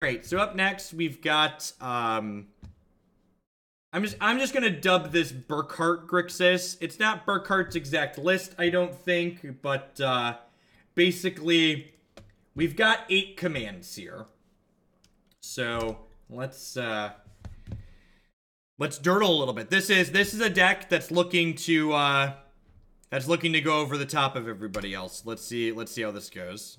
Great. So up next we've got I'm just gonna dub this Burkhart Grixis. It's not Burkhart's exact list, I don't think, but basically we've got 8 commands here. So let's durdle a little bit. This is a deck that's looking to go over the top of everybody else. Let's see how this goes.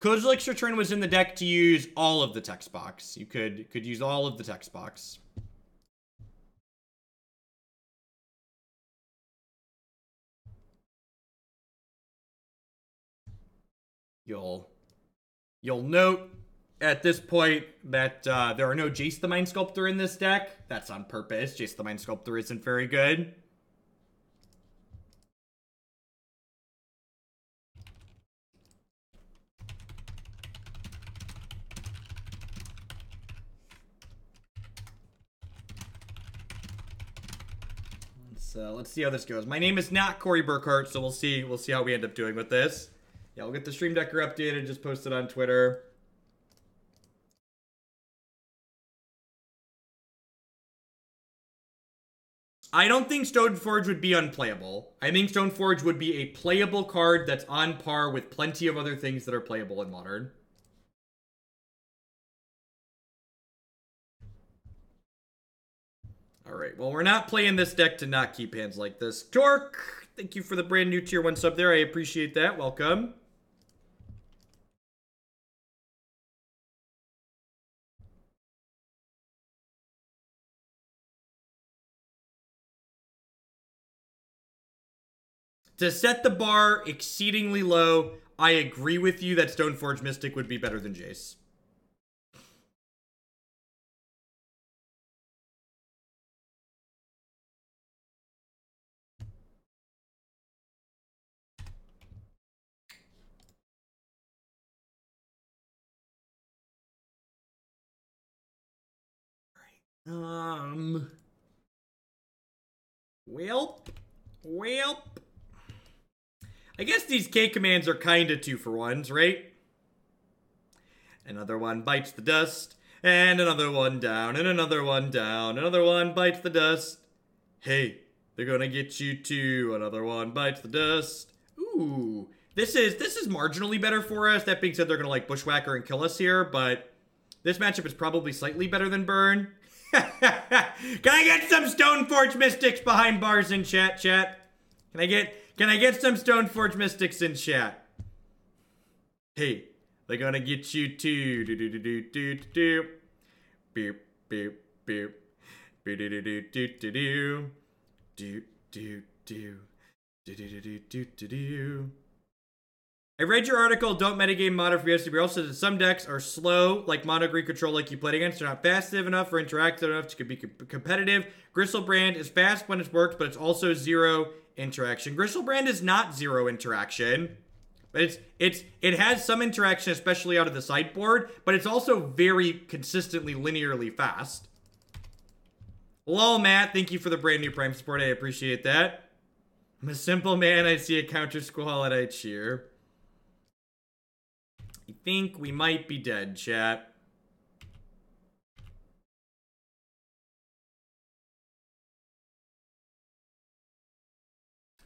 Kozilek's Return was in the deck to use all of the text box. You could use all of the text box. You'll note at this point that there are no Jace the Mind Sculptor in this deck. That's on purpose. Jace the Mind Sculptor isn't very good. Let's see how this goes. My name is not Corey Burkhart, so we'll see how we end up doing with this. Yeah, we'll get the stream decker updated, just post it on Twitter. I don't think Stoneforge would be unplayable. I think Stoneforge would be a playable card that's on par with plenty of other things that are playable in Modern. Alright, well, we're not playing this deck to not keep hands like this. Torque, thank you for the brand new tier 1 sub there. I appreciate that. Welcome. To set the bar exceedingly low, I agree with you that Stoneforge Mystic would be better than Jace. Well. I guess these K commands are kinda 2-for-1s, right? Another one bites the dust, and another one down, and another one down, another one bites the dust. Hey, they're gonna get you too. Another one bites the dust. Ooh, this is marginally better for us. That being said, they're gonna like Bushwhacker and kill us here, but this matchup is probably slightly better than Burn. Can I get some Stoneforge Mystics behind bars in chat? Can I get some Stoneforge Mystics in chat? Hey, they're gonna get you too. Do do do do do do. Boop boop boop. Do do do do do do do. Do do do. Do do do do do do. I read your article, don't metagame Modern for yesterday, but also that some decks are slow, like Mono Green Control like you played against. They're not fast enough or interactive enough to be competitive. Gristlebrand is fast when it works, but it's also 0 interaction. Gristlebrand is not 0 interaction. But it has some interaction, especially out of the sideboard, but it's also very consistently linearly fast. Lol, Matt, thank you for the brand new Prime support. I appreciate that. I'm a simple man. I see a Countersquall and I cheer. I think we might be dead, chat.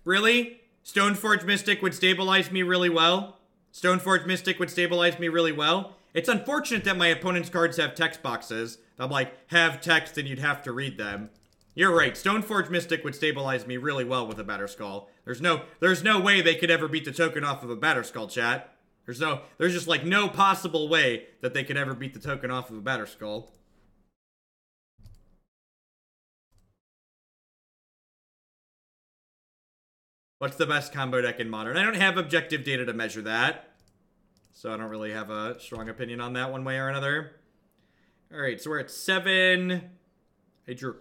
Really? Stoneforge Mystic would stabilize me really well? Stoneforge Mystic would stabilize me really well? It's unfortunate that my opponent's cards have text boxes. I'm like, have text and you'd have to read them. You're right, Stoneforge Mystic would stabilize me really well with a Batterskull. There's no way they could ever beat the token off of a Batterskull, chat. There's just like no possible way that they could ever beat the token off of a Batterskull. What's the best combo deck in Modern? I don't have objective data to measure that, so I don't really have a strong opinion on that one way or another. Alright, so we're at 7. I drew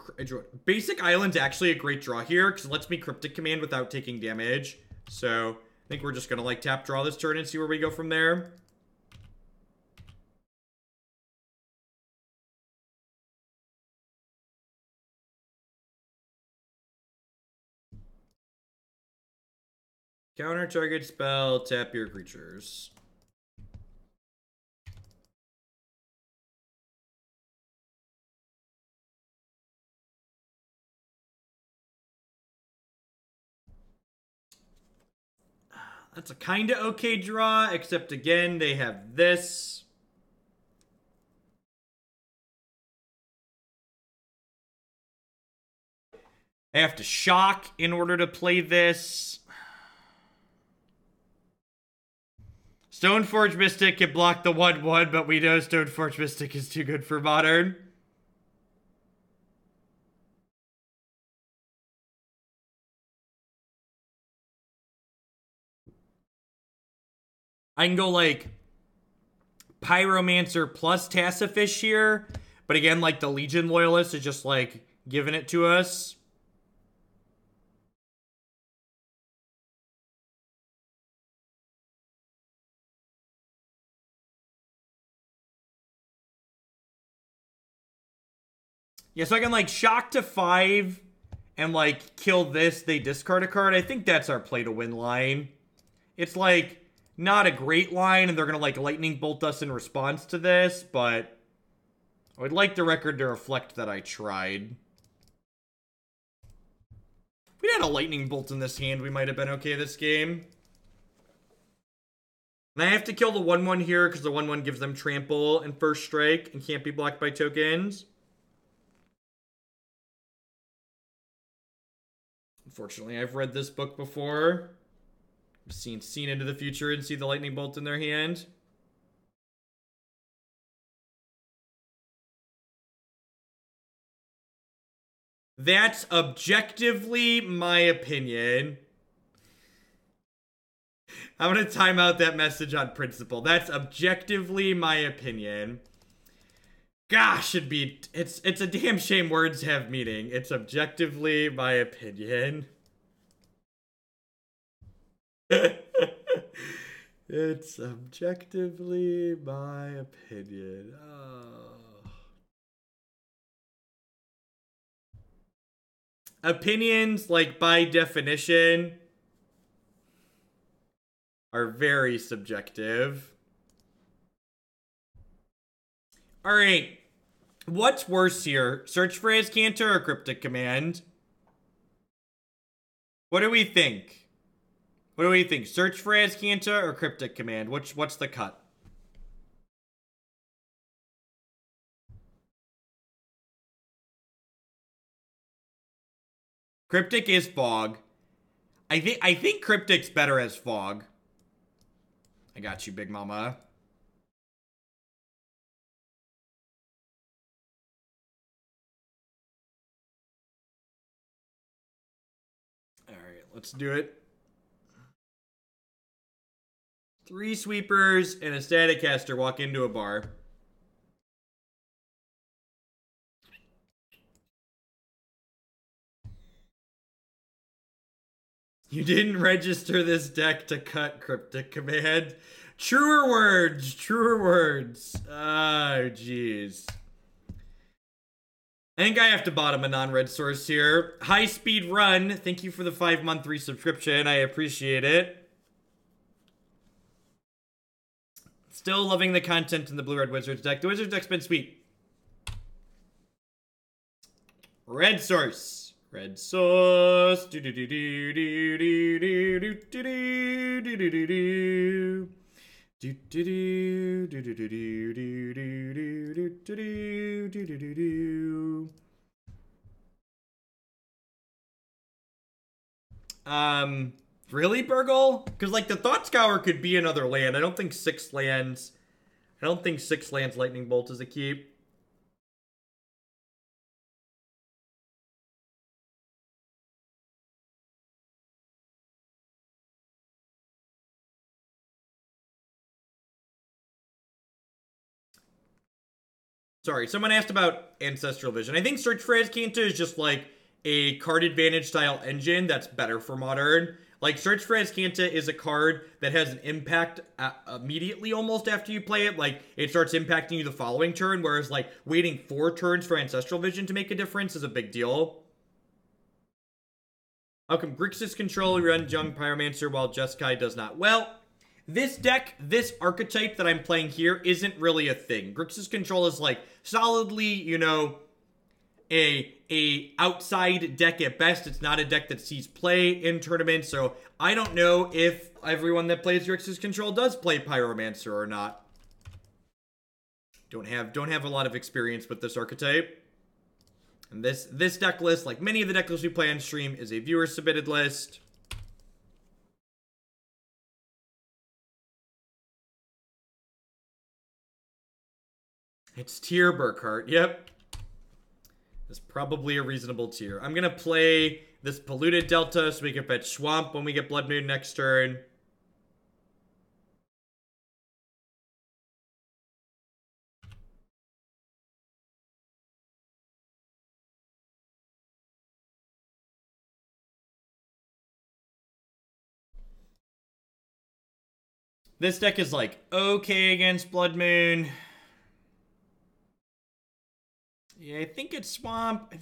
Basic Island's actually a great draw here, because it lets me Cryptic Command without taking damage. So I think we're just gonna like tap draw this turn and see where we go from there. Counter target spell, tap your creatures. That's a kind of okay draw, except again, they have this. I have to shock in order to play this. Stoneforge Mystic can block the 1/1, but we know Stoneforge Mystic is too good for Modern. I can go like Pyromancer plus Tassifish here, but again, like the Legion Loyalist is just like giving it to us. Yeah, so I can like shock to 5 and like kill this, they discard a card. I think that's our play to win line. It's like not a great line, and they're going to like lightning bolt us in response to this, but I would like the record to reflect that I tried. If we had a lightning bolt in this hand, we might have been okay this game. And I have to kill the 1/1 here because the 1/1 gives them trample and first strike and can't be blocked by tokens. Unfortunately, I've read this book before. I've seen into the future and see the lightning bolt in their hand. That's objectively my opinion. I'm going to time out that message on principle. That's objectively my opinion. Gosh, it's a damn shame words have meaning. It's objectively my opinion. It's objectively my opinion. Oh. Opinions, like by definition, are very subjective. All right. What's worse here? Search for Azcanta or Cryptic Command? What do we think? What do we think? Search for Azcanta or Cryptic Command? What's the cut? Cryptic is Fog. I think Cryptic's better as Fog. I got you, Big Mama. Alright, let's do it. 3 sweepers and a Staticaster walk into a bar. You didn't register this deck to cut Cryptic Command. Truer words, truer words. Oh, jeez. I think I have to bottom a non-red source here. High Speed Run, thank you for the 5-month resubscription. I appreciate it. Still loving the content in the Blue-Red Wizards deck. The Wizards deck's been sweet. Red source. Red source. Do do do do do do do do do do do do do. Do do do do do do do do do do do do do do. Really, Burgle? Because like the Thought Scour could be another land. I don't think 6 lands Lightning Bolt is a keep. Sorry, someone asked about Ancestral Vision. I think Search for Azcanta is just like a card advantage style engine that's better for Modern. Like, Search for Azcanta is a card that has an impact immediately almost after you play it. Like, it starts impacting you the following turn, whereas, like, waiting 4 turns for Ancestral Vision to make a difference is a big deal. How come Grixis control runs Young Pyromancer while Jeskai does not? Well, this deck, this archetype that I'm playing here isn't really a thing. Grixis control is, like, solidly, you know, a a outside deck at best. It's not a deck that sees play in tournaments, so I don't know if everyone that plays Grixis Control does play Pyromancer or not. Don't have a lot of experience with this archetype. And this deck list, like many of the deck lists we play on stream, is a viewer-submitted list. It's tier Burkhart. Yep. It's probably a reasonable tier. I'm going to play this Polluted Delta so we can fetch Swamp when we get Blood Moon next turn. This deck is like okay against Blood Moon. Yeah, I think it's Swamp.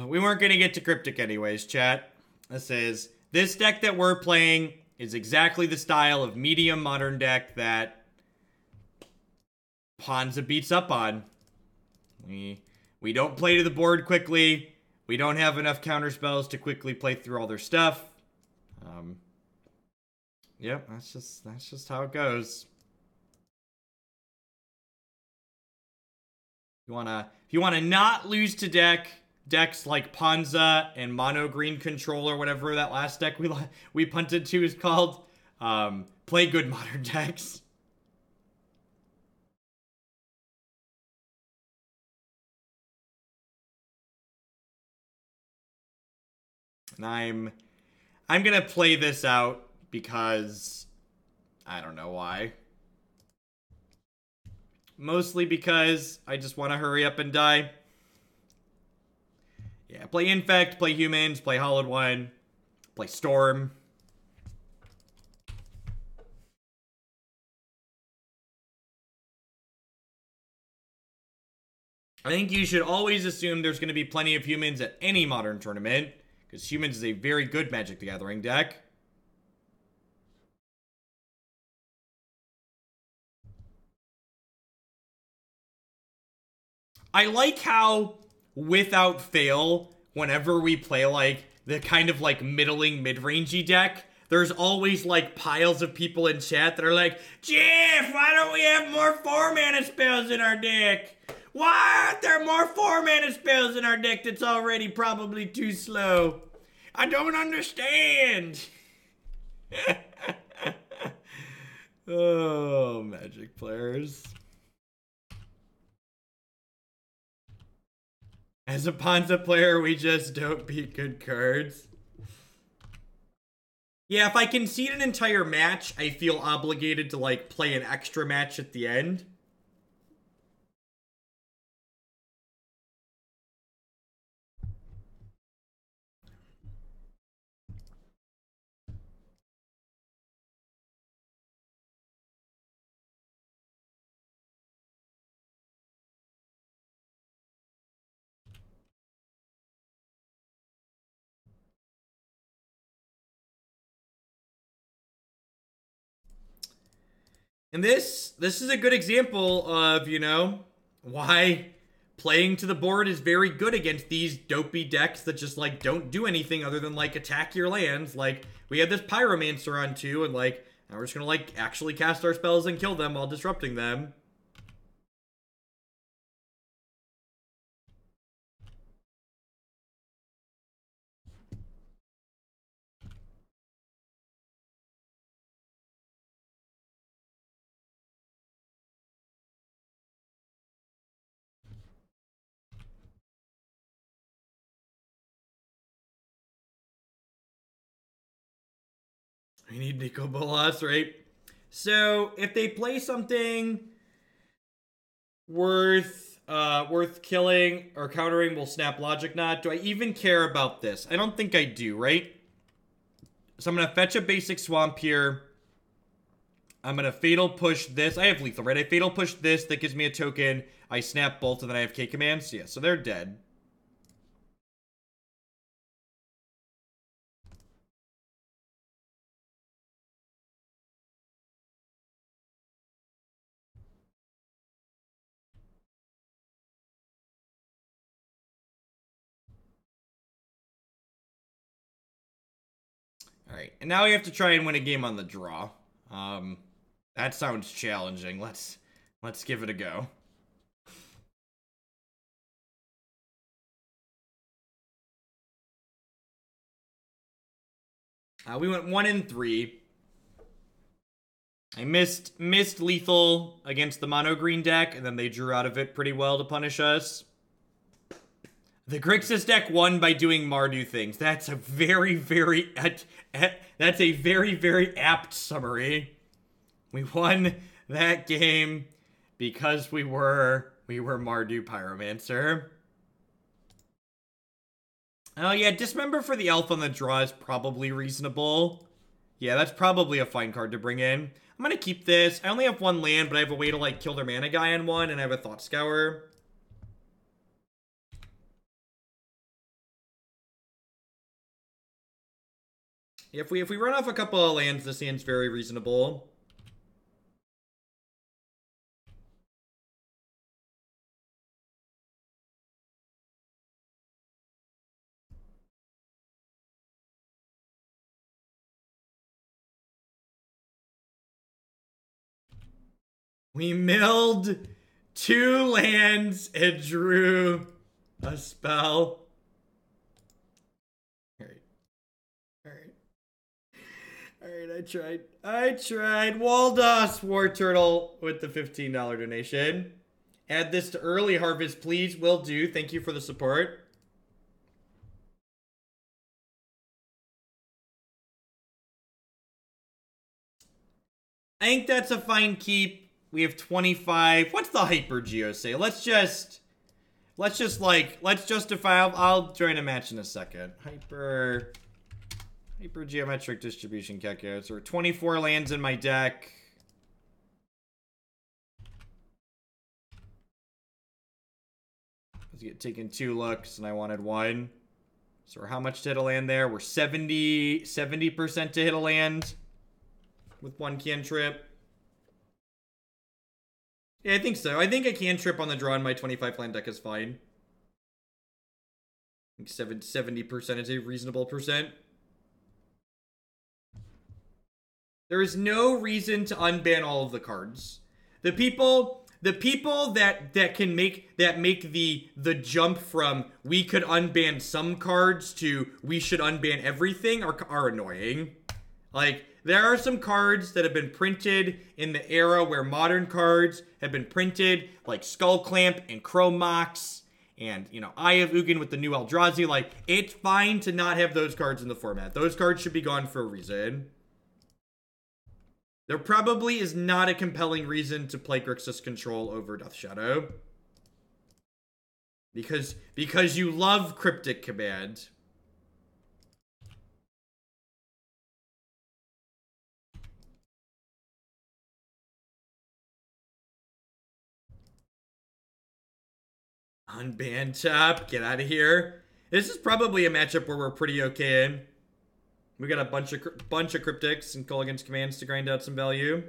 We weren't going to get to Cryptic anyways, chat. This deck that we're playing is exactly the style of medium modern deck that Ponza beats up on. We don't play to the board quickly. We don't have enough counter spells to quickly play through all their stuff. Yep, that's just how it goes. If you wanna not lose to decks like Ponza and Mono Green Control or whatever that last deck we punted to is called, play good modern decks. And I'm gonna play this out because I don't know why. Mostly because I just want to hurry up and die. Yeah, play Infect, play Humans, play Hollowed One, play Storm. I think you should always assume there's going to be plenty of Humans at any Modern tournament, because Humans is a very good Magic the Gathering deck. I like how, without fail, whenever we play, like, the kind of, like, middling mid-rangey deck, there's always, like, piles of people in chat that are like, Jeff, why don't we have more 4-mana spells in our deck? Why aren't there more 4-mana spells in our deck that's already probably too slow? I don't understand. Oh, Magic players. As a Ponza player, we just don't beat good cards. Yeah, if I concede an entire match, I feel obligated to, like, play an extra match at the end. And this is a good example of, you know, why playing to the board is very good against these dopey decks that just, like, don't do anything other than, like, attack your lands. Like, we had this Pyromancer on too, and, like, now we're just gonna, like, actually cast our spells and kill them while disrupting them. We need Nico Bolas, right? So, if they play something worth worth killing or countering will snap Logic Knot. Do I even care about this? I don't think I do, right? So I'm going to fetch a basic Swamp here. I'm going to Fatal Push this. I have Lethal, right? I Fatal Push this. That gives me a token. I snap both, and then I have K commands. Yeah, so they're dead. Alright, and now we have to try and win a game on the draw. That sounds challenging. Let's give it a go. We went 1-3. I missed lethal against the mono green deck, and then they drew out of it pretty well to punish us. The Grixis deck won by doing Mardu things. That's a very, very apt summary. We won that game because we were Mardu Pyromancer. Oh yeah, Dismember for the elf on the draw is probably reasonable. Yeah, that's probably a fine card to bring in. I'm gonna keep this. I only have one land, but I have a way to like kill their mana guy on one, and I have a Thought Scour. If we run off a couple of lands, this hand's very reasonable. We milled 2 lands and drew a spell. Alright, I tried. Waldos War Turtle with the $15 donation. Add this to early harvest, please. Will do. Thank you for the support. I think that's a fine keep. We have 25. What's the Hyper Geo say? Let's justify. I'll join a match in a second. Hyper Geometric Distribution calculator. 24 lands in my deck. Let's get taking 2 looks, and I wanted 1. So how much to hit a land there? We're 70% to hit a land with 1 cantrip. Yeah, I think so. I think a cantrip on the draw in my 25 land deck is fine. I think 70% is a reasonable percent. There is no reason to unban all of the cards. The people that make the jump from we could unban some cards to we should unban everything are annoying. Like, there are some cards that have been printed in the era where modern cards have been printed, like Skull Clamp and Chrome Mox and, you know, Eye of Ugin with the new Eldrazi. Like, it's fine to not have those cards in the format. Those cards should be gone for a reason. There probably is not a compelling reason to play Grixis Control over Death Shadow. Because you love Cryptic Command. Unban top, get out of here. This is probably a matchup where we're pretty okay in. We got a bunch of Cryptics and Kolaghan's commands to grind out some value.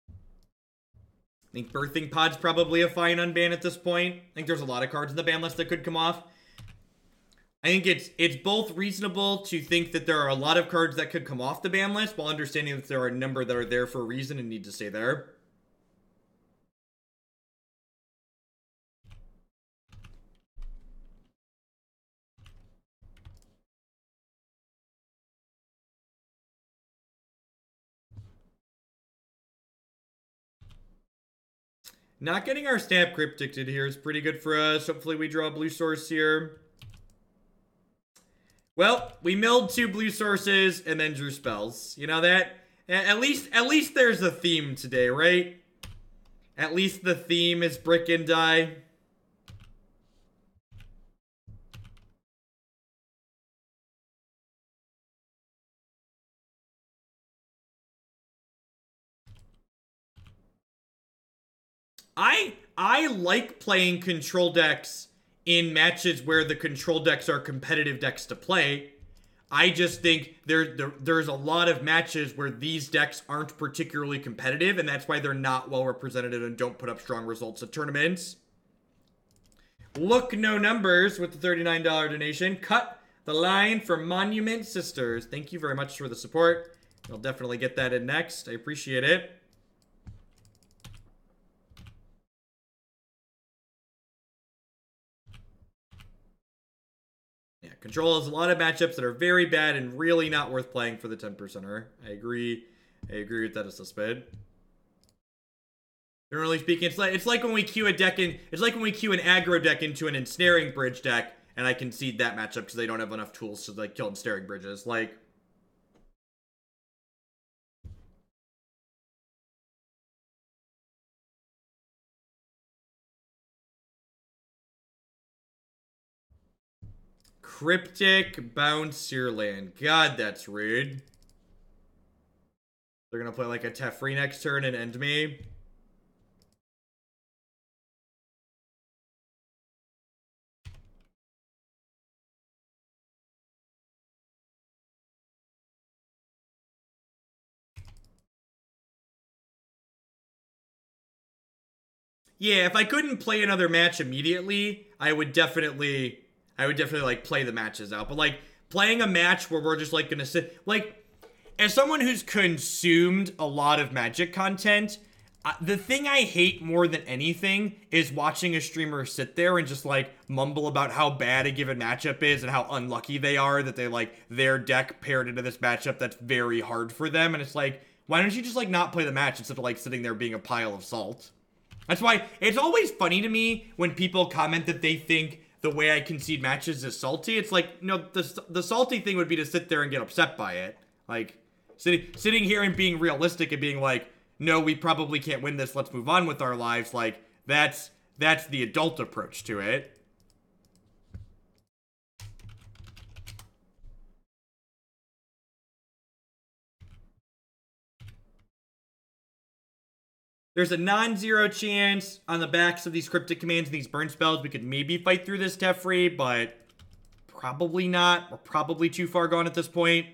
I think Birthing Pod's probably a fine unban at this point. I think there's a lot of cards in the ban list that could come off. I think it's both reasonable to think that there are a lot of cards that could come off the ban list while understanding that there are a number that are there for a reason and need to stay there. Not getting our Snap Cryptic here is pretty good for us. Hopefully we draw a blue source here. Well, we milled 2 blue sources and then drew spells. You know, At least there's a theme today, right? At least the theme is brick and die. I like playing control decks in matches where the control decks are competitive decks to play. I just think there's a lot of matches where these decks aren't particularly competitive, and that's why they're not well represented and don't put up strong results at tournaments. Look no numbers with the $39 donation. Cut the line for Monument Sisters. Thank you very much for the support. I'll definitely get that in next. I appreciate it. Yeah, control has a lot of matchups that are very bad and really not worth playing for the 10%er. I agree with that assessment. Generally speaking, it's like when we queue a deck in, it's like when we queue an aggro deck into an ensnaring bridge deck, and I concede that matchup because they don't have enough tools to like kill ensnaring bridges. Like, Cryptic Bouncer Land. God, that's rude. They're gonna play like a Teferi next turn and end me. Yeah, if I couldn't play another match immediately, I would definitely like play the matches out. But like playing a match where we're just like gonna sit, like as someone who's consumed a lot of Magic content, the thing I hate more than anything is watching a streamer sit there and just like mumble about how bad a given matchup is and how unlucky they are that they like their deck paired into this matchup that's very hard for them. And it's like, why don't you just like not play the match instead of like sitting there being a pile of salt? That's why it's always funny to me when people comment that they think the way I concede matches is salty. It's like, no, the salty thing would be to sit there and get upset by it. Like, sitting here and being realistic and being like, no, we probably can't win this, let's move on with our lives. Like, that's the adult approach to it. There's a non-zero chance on the backs of these Cryptic Commands and these burn spells we could maybe fight through this Teferi, but probably not. We're probably too far gone at this point.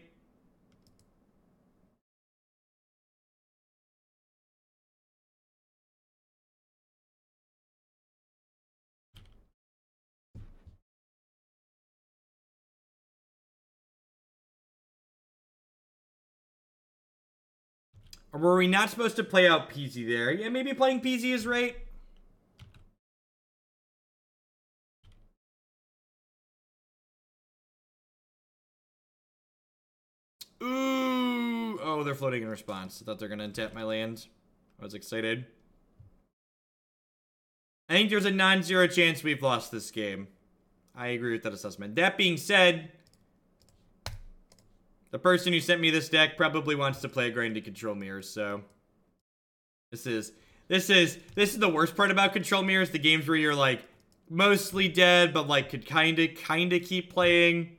Or were we not supposed to play out PZ there? Yeah, maybe playing PZ is right. Ooh. Oh, they're floating in response. I thought they're going to untap my land. I was excited. I think there's a non-zero chance we've lost this game. I agree with that assessment. That being said, the person who sent me this deck probably wants to play a grinded control mirrors, so this is the worst part about control mirrors, the games where you're like mostly dead but like could kind of keep playing.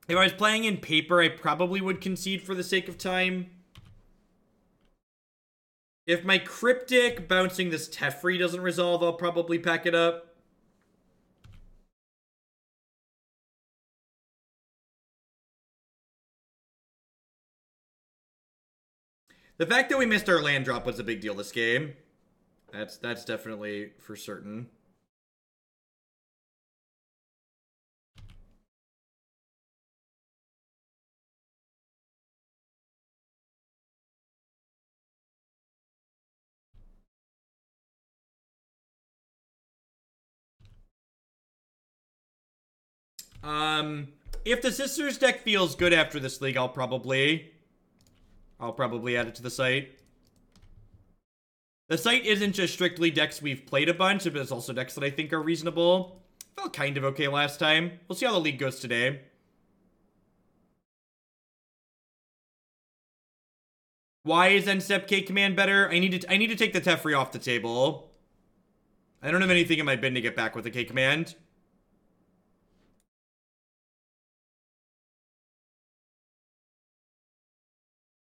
If I was playing in paper, I probably would concede for the sake of time. If my Cryptic bouncing this Teferi doesn't resolve, I'll probably pack it up. The fact that we missed our land drop was a big deal this game. That's definitely for certain. If the Sisters deck feels good after this league, I'll probably add it to the site. The site isn't just strictly decks we've played a bunch, but it's also decks that I think are reasonable. Felt kind of okay last time. We'll see how the league goes today. Why is N-Step K-Command better? I need to take the Teferi off the table. I don't have anything in my bin to get back with the K-Command.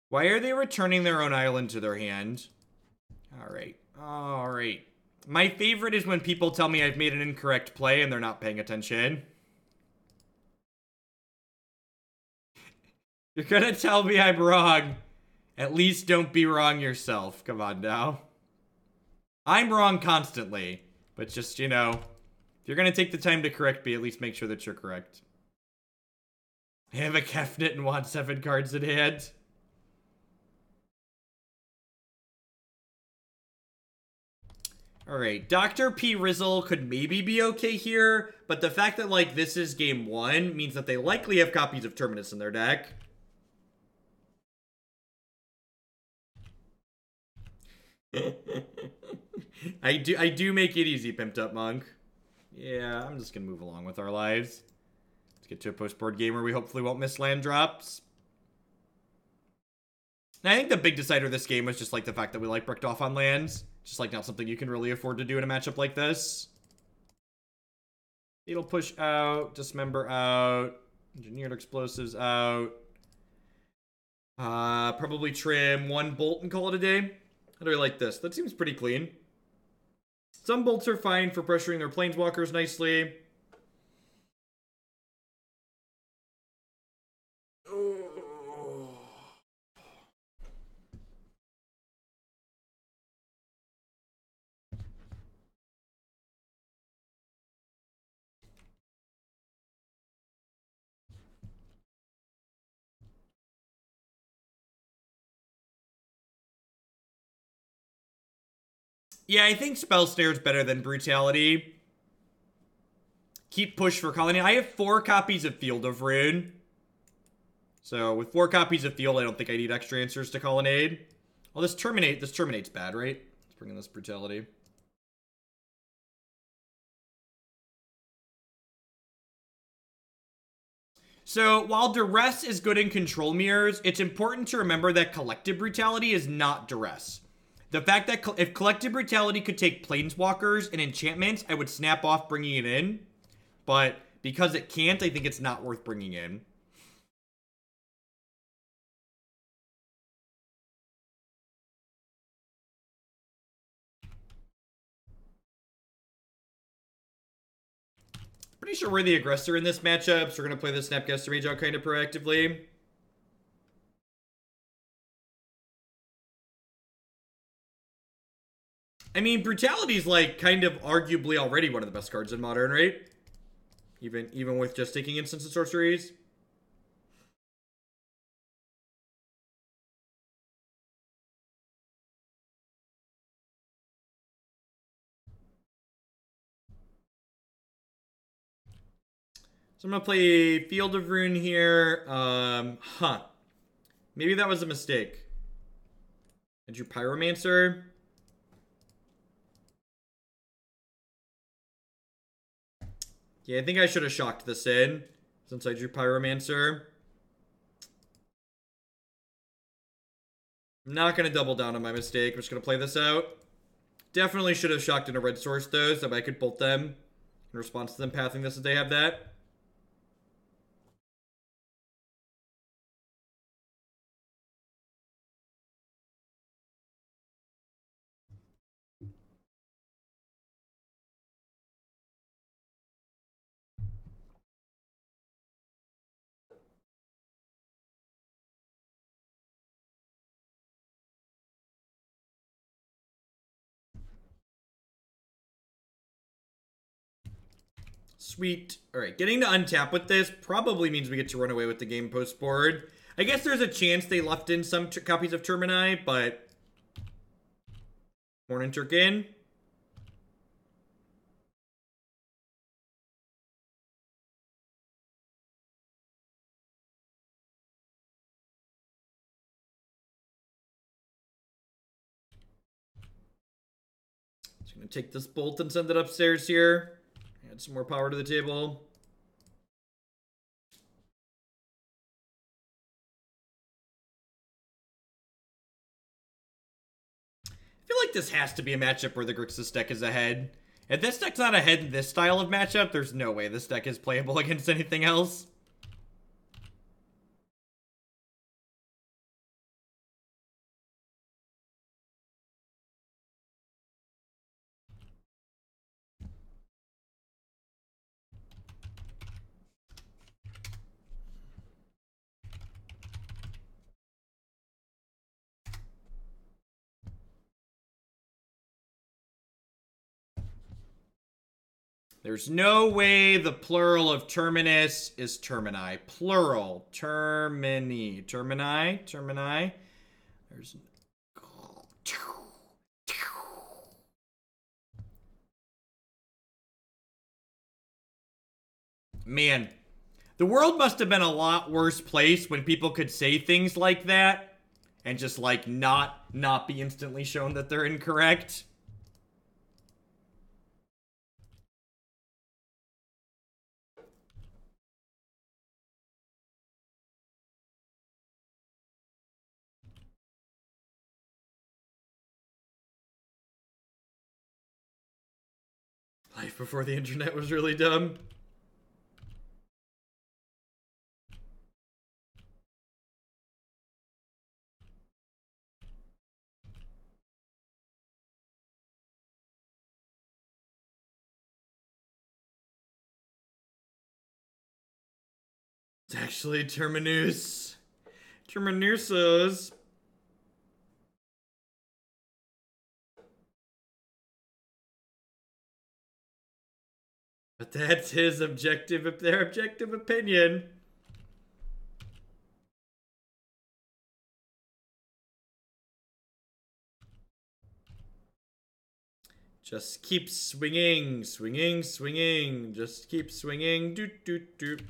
Why are they returning their own island to their hand? Alright. Alright. My favorite is when people tell me I've made an incorrect play and they're not paying attention. You're gonna tell me I'm wrong. At least don't be wrong yourself. Come on now. I'm wrong constantly. But just, you know, if you're gonna take the time to correct me, at least make sure that you're correct. I have a Kefnet and want 7 cards in hand. Alright, Dr. P. Rizzle could maybe be okay here, but the fact that, like, this is game 1 means that they likely have copies of Terminus in their deck. I do make it easy, Pimped Up Monk. Yeah, I'm just gonna move along with our lives. Let's get to a post-board game where we hopefully won't miss land drops. And I think the big decider of this game was just, like, the fact that we, like, bricked off on lands. Just, like, not something you can really afford to do in a matchup like this. It'll push out, Dismember out, Engineered Explosives out. Probably trim 1 bolt and call it a day. How do I like this? That seems pretty clean. Some bolts are fine for pressuring their planeswalkers nicely. Yeah, I think Spell Snare is better than Brutality. Keep push for Colony. I have 4 copies of Field of Ruin. So, with 4 copies of Field, I don't think I need extra answers to Colonnade. Oh, this Terminate's bad, right? Let's bring in this Brutality. So, while Duress is good in Control Mirrors, it's important to remember that Collective Brutality is not Duress. The fact that if Collective Brutality could take Planeswalkers and enchantments, I would snap off bringing it in. But because it can't, I think it's not worth bringing in. Pretty sure we're the aggressor in this matchup, so we're going to play the Snapcaster Mage out kind of proactively. I mean, Brutality is, like, kind of arguably already one of the best cards in Modern, right? Even with just taking instants and sorceries. So I'm going to play Field of Ruin here. Maybe that was a mistake. I drew Pyromancer. Yeah, I think I should have shocked this in, since I drew Pyromancer. I'm not going to double down on my mistake. I'm just going to play this out. Definitely should have shocked in a red source, though, so that I could bolt them in response to them pathing this if they have that. Sweet. Alright, getting to untap with this probably means we get to run away with the game post-board. I guess there's a chance they left in some copies of Termini, but... Morning Turkin. Just gonna take this bolt and send it upstairs here. Add some more power to the table. feel like this has to be a matchup where the Grixis deck is ahead. If this deck's not ahead in this style of matchup, there's no way this deck is playable against anything else. There's no way the plural of terminus is termini. Plural. Termini. Termini. Termini. There's... Man. The world must have been a lot worse place when people could say things like that and just, like, not be instantly shown that they're incorrect. Life before the internet was really dumb. It's actually Terminus. Terminusos. But that's their objective opinion. Just keep swinging, swinging, swinging. Just keep swinging. Doot, doot, doot.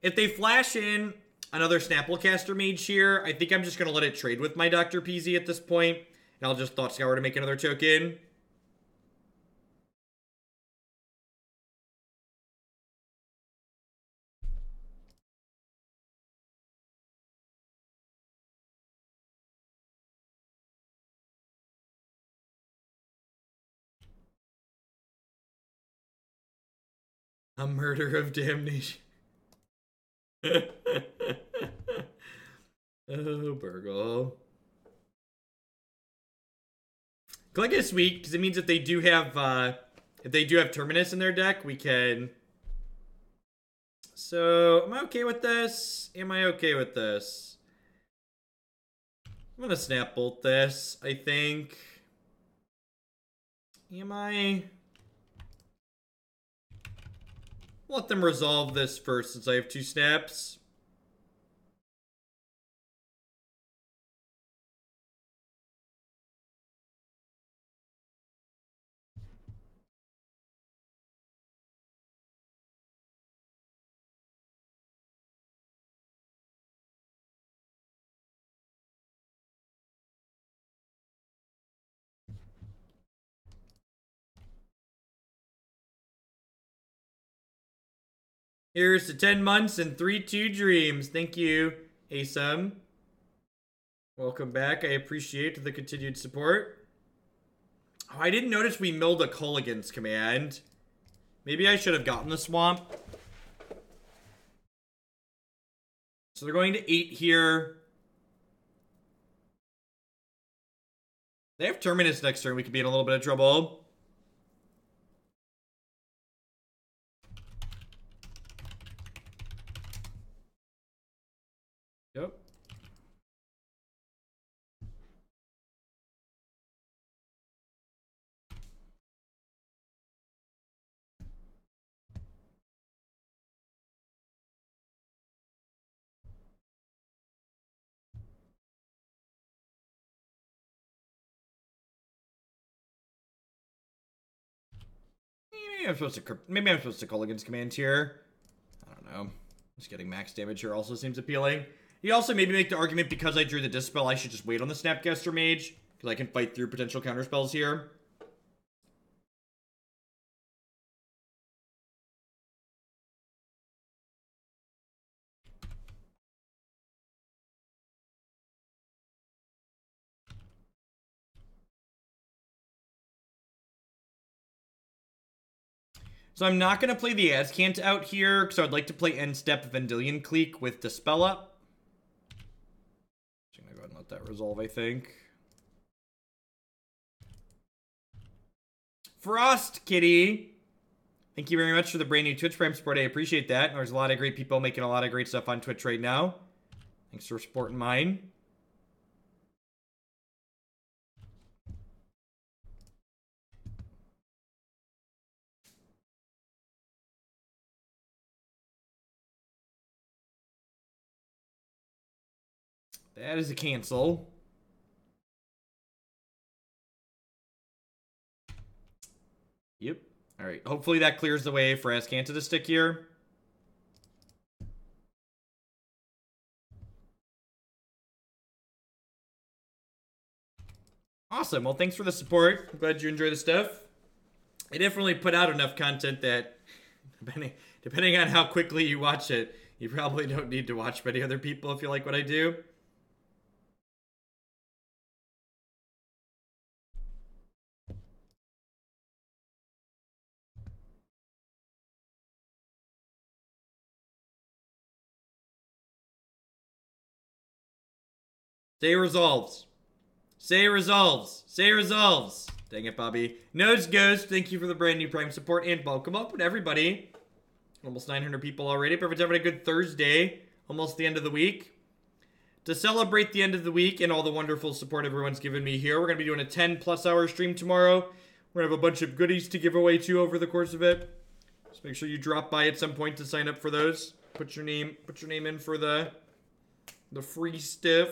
If they flash in another Snapcaster Mage here, I think I'm just going to let it trade with my Dr. Peasy at this point. And I'll just Thought Scour to make another token. A murder of damnation. Oh, Burgle. Collective is sweet because it means if they do have Terminus in their deck, we can. So, am I okay with this? Am I okay with this? I'm gonna Snap Bolt this, I think. Am I? Let them resolve this first since I have 2 snaps. Here's to 10 months and 3-2 dreams. Thank you, Asum. Welcome back. I appreciate the continued support. Oh, I didn't notice we milled a Kolaghan's command. Maybe I should have gotten the swamp. So they're going to 8 here. They have Terminus next turn. We could be in a little bit of trouble. Yep. Maybe I'm supposed to Kolaghan's command here. I don't know. Just getting max damage here also seems appealing. You also maybe make the argument because I drew the Dispel, I should just wait on the Snapcaster Mage. Because I can fight through potential counterspells here. So I'm not going to play the Azcanta out here, because I'd like to play end step Vendilion Clique with Dispel up. Just going to go ahead and let that resolve, I think. Frost Kitty, thank you very much for the brand new Twitch Prime support. I appreciate that. There's a lot of great people making a lot of great stuff on Twitch right now. Thanks for supporting mine. That is a cancel. Yep. All right. Hopefully that clears the way for Azcanta to stick here. Awesome. Well, thanks for the support. I'm glad you enjoy the stuff. I definitely put out enough content that, depending on how quickly you watch it, you probably don't need to watch many other people if you like what I do. Say resolves. Say resolves. Say resolves. Dang it, Bobby. Nose Ghost, thank you for the brand new Prime support and welcome up to everybody. Almost 900 people already. Perfect. Having a good Thursday. Almost the end of the week. To celebrate the end of the week and all the wonderful support everyone's given me here, we're going to be doing a 10+ hour stream tomorrow. We're going to have a bunch of goodies to give away too over the course of it. Just make sure you drop by at some point to sign up for those. Put your name in for the free stuff.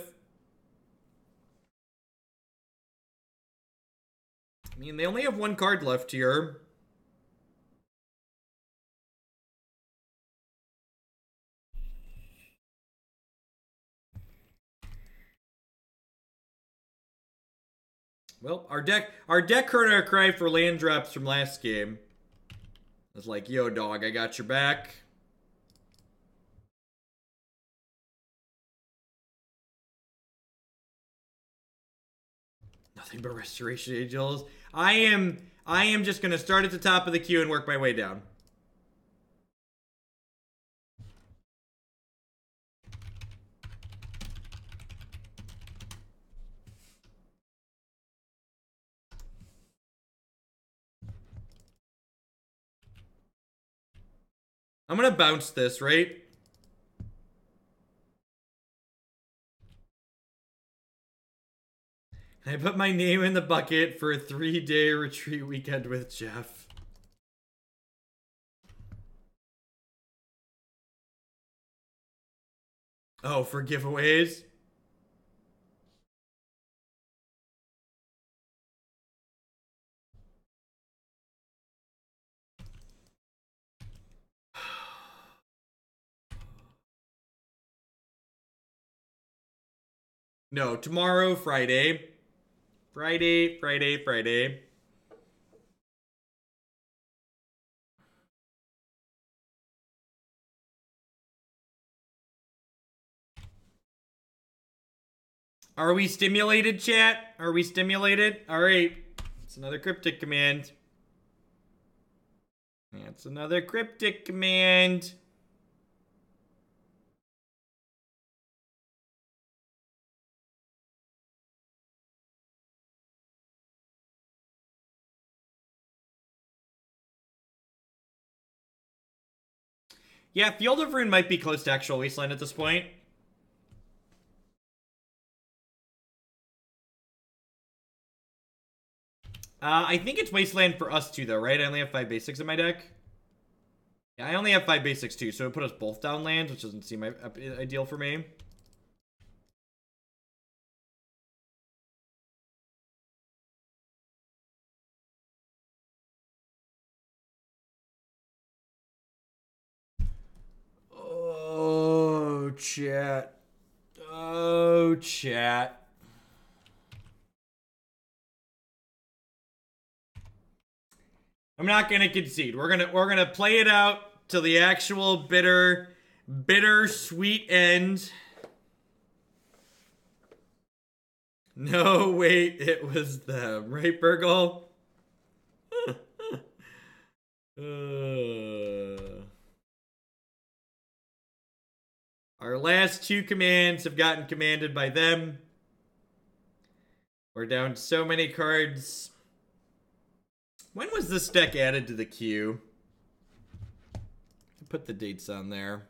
I mean, they only have one card left here. Well, our deck heard our cry for land drops from last game. It's like, yo, dog, I got your back. Nothing but Restoration Angels. I am just gonna start at the top of the queue and work my way down. I'm gonna bounce this, right? I put my name in the bucket for a 3-day retreat weekend with Jeff. Oh, for giveaways? No, tomorrow, Friday. Friday. Are we stimulated, chat? Are we stimulated? Alright. It's another Cryptic Command. That's another Cryptic Command. Yeah, Field of Ruin might be close to actual Wasteland at this point. I think it's Wasteland for us too, though, right? I only have 5 basics in my deck. Yeah, I only have 5 basics too, so it put us both down lands, which doesn't seem ideal for me. Oh, chat. Oh, chat. I'm not gonna concede. We're gonna play it out till the actual bitter sweet end. No, wait, it was them, right, Burgle? Our last two commands have gotten commanded by them. We're down so many cards. When was this deck added to the queue? Put the dates on there.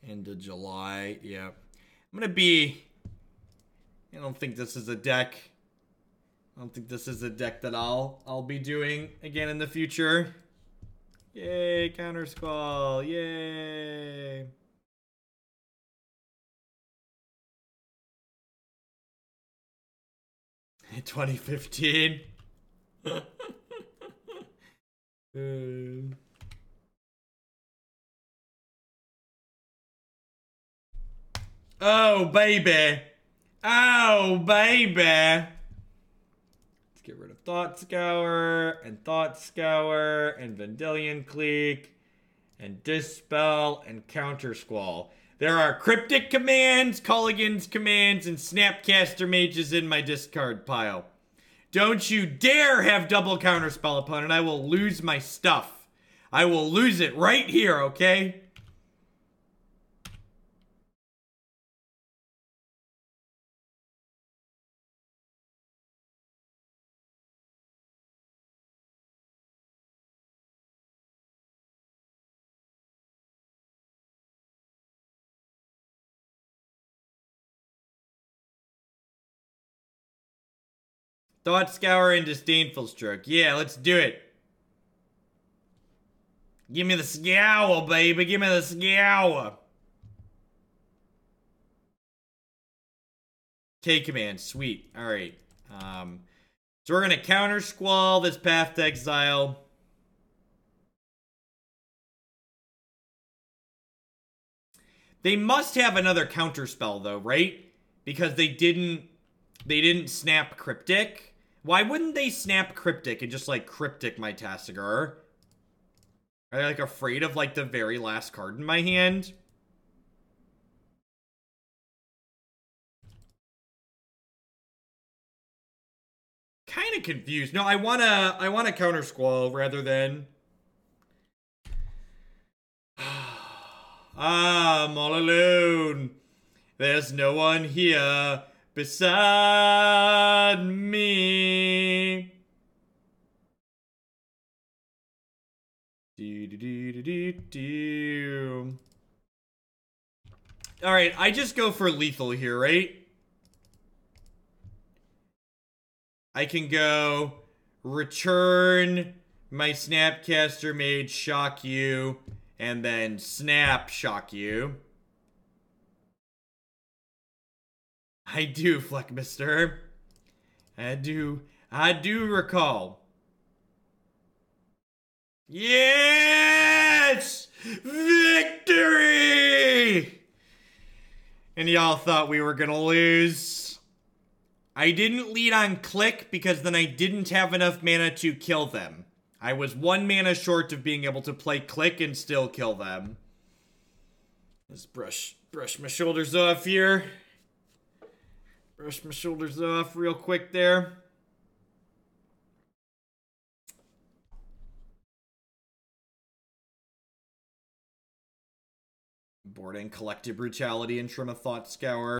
End of July. Yeah. I'm gonna be... I don't think this is a deck. I don't think this is a deck that I'll be doing again in the future. Yay, Countersquall. Yay. In 2015. Oh, baby. Oh, baby. Let's get rid of Thought Scour and Vendilion Clique and Dispel and Countersquall. There are Cryptic Commands, Kolaghan's Commands, and Snapcaster Mages in my discard pile. Don't you dare have double Counterspell, opponent. I will lose my stuff. I will lose it right here, okay? Thought Scour and Disdainful Stroke. Yeah, let's do it. Give me the scour, baby. Give me the scour. K-Command. Sweet. Alright. So we're going to Countersquall this Path to Exile. They must have another Counterspell, though, right? Because they didn't snap Cryptic. Why wouldn't they snap Cryptic and just, like, Cryptic my Tasigur? Are they, like, afraid of, like, the very last card in my hand? Kind of confused. No, I wanna Countersquall rather than... I'm all alone. There's no one here beside me. Alright, I just go for lethal here, right? I can go return my Snapcaster Mage, shock you, and then snap shock you. I do, Fleckmister. I do recall. Yes! Victory! And y'all thought we were gonna lose. I didn't lead on Clique because then I didn't have enough mana to kill them. I was 1 mana short of being able to play Clique and still kill them. Let's brush my shoulders off here. Brush my shoulders off real quick there. Boarding Collective Brutality and Trim a Thought Scour.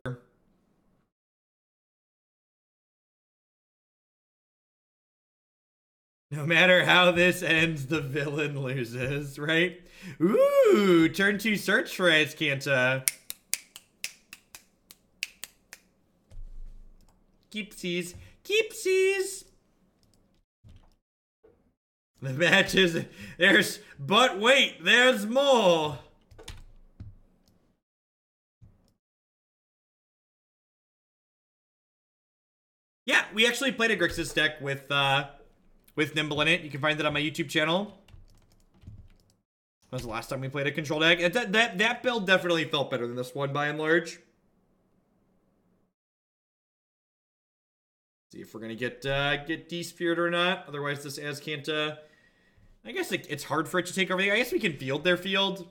No matter how this ends, the villain loses, right? Ooh, turn 2 search for Azcanta. Keepsies. Keepsies! The match is... But wait, there's more! Yeah, we actually played a Grixis deck with Nimble in it. You can find that on my YouTube channel. That was the last time we played a control deck. That build definitely felt better than this one by and large. See if we're gonna get de-speared or not. Otherwise, this Azcanta, I guess it's hard for it to take everything. I guess we can field their field.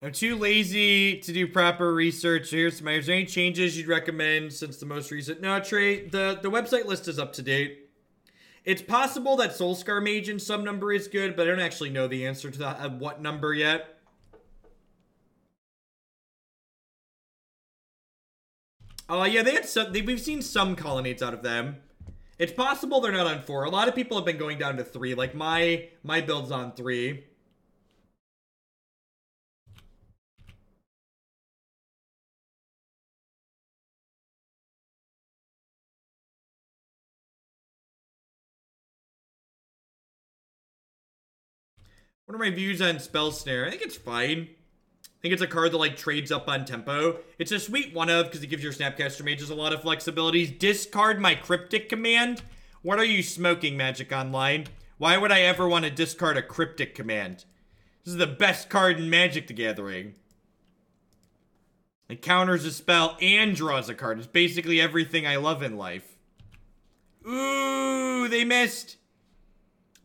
I'm too lazy to do proper research. Here's my. Is there any changes you'd recommend since the most recent? No, Trey. The website list is up to date. It's possible that Soulscar Mage in some number is good, but I don't actually know the answer to that what number yet. Oh yeah, they had some. We've seen some colonnades out of them. It's possible they're not on 4. A lot of people have been going down to 3. Like my build's on 3. What are my views on Spell Snare? I think it's fine. I think it's a card that, like, trades up on tempo. It's a sweet one-of because it gives your Snapcaster Mages a lot of flexibilities. Discard my Cryptic Command? What are you smoking, Magic Online? Why would I ever want to discard a Cryptic Command? This is the best card in Magic the Gathering. It counters a spell and draws a card. It's basically everything I love in life. Ooh, they missed.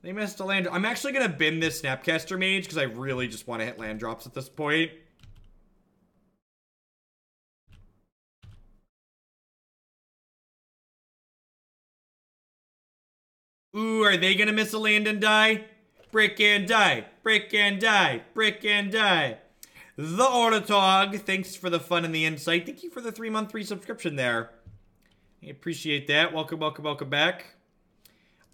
They missed a land. I'm actually going to bin this Snapcaster Mage because I really just want to hit land drops at this point. Ooh, are they going to miss a land and die? Brick and die. Brick and die. Brick and die. The Ornithog, thanks for the fun and the insight. Thank you for the 3-month free subscription there. I appreciate that. Welcome, welcome, welcome back.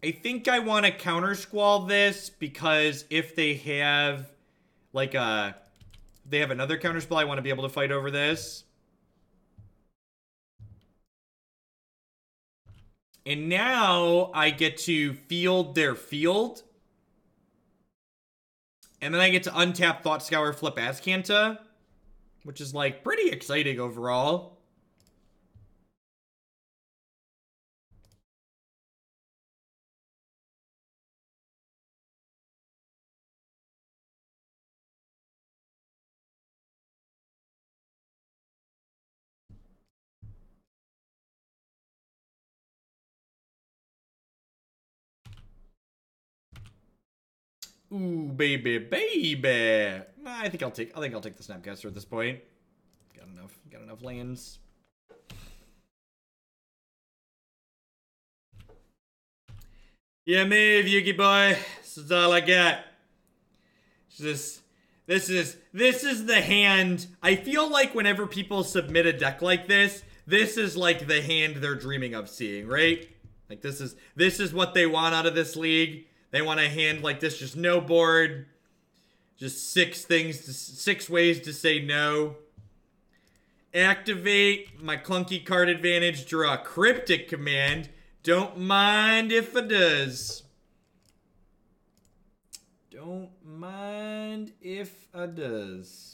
I think I want to Countersquall this because if they have, like, they have another counterspell, I want to be able to fight over this. And now I get to field their field. And then I get to untap Thought Scour, flip Azcanta, which is, like, pretty exciting overall. Ooh, baby, baby. Nah, I think I'll take the Snapcaster at this point. Got enough lands. Yeah, me, Yugi boy. This is all I got. This is the hand. I feel like whenever people submit a deck like this is like the hand they're dreaming of seeing, right? Like this is what they want out of this league. They want a hand like this, just no board. Just 6 ways to say no. Activate my clunky card advantage, draw a Cryptic Command. Don't mind if it does. Don't mind if it does.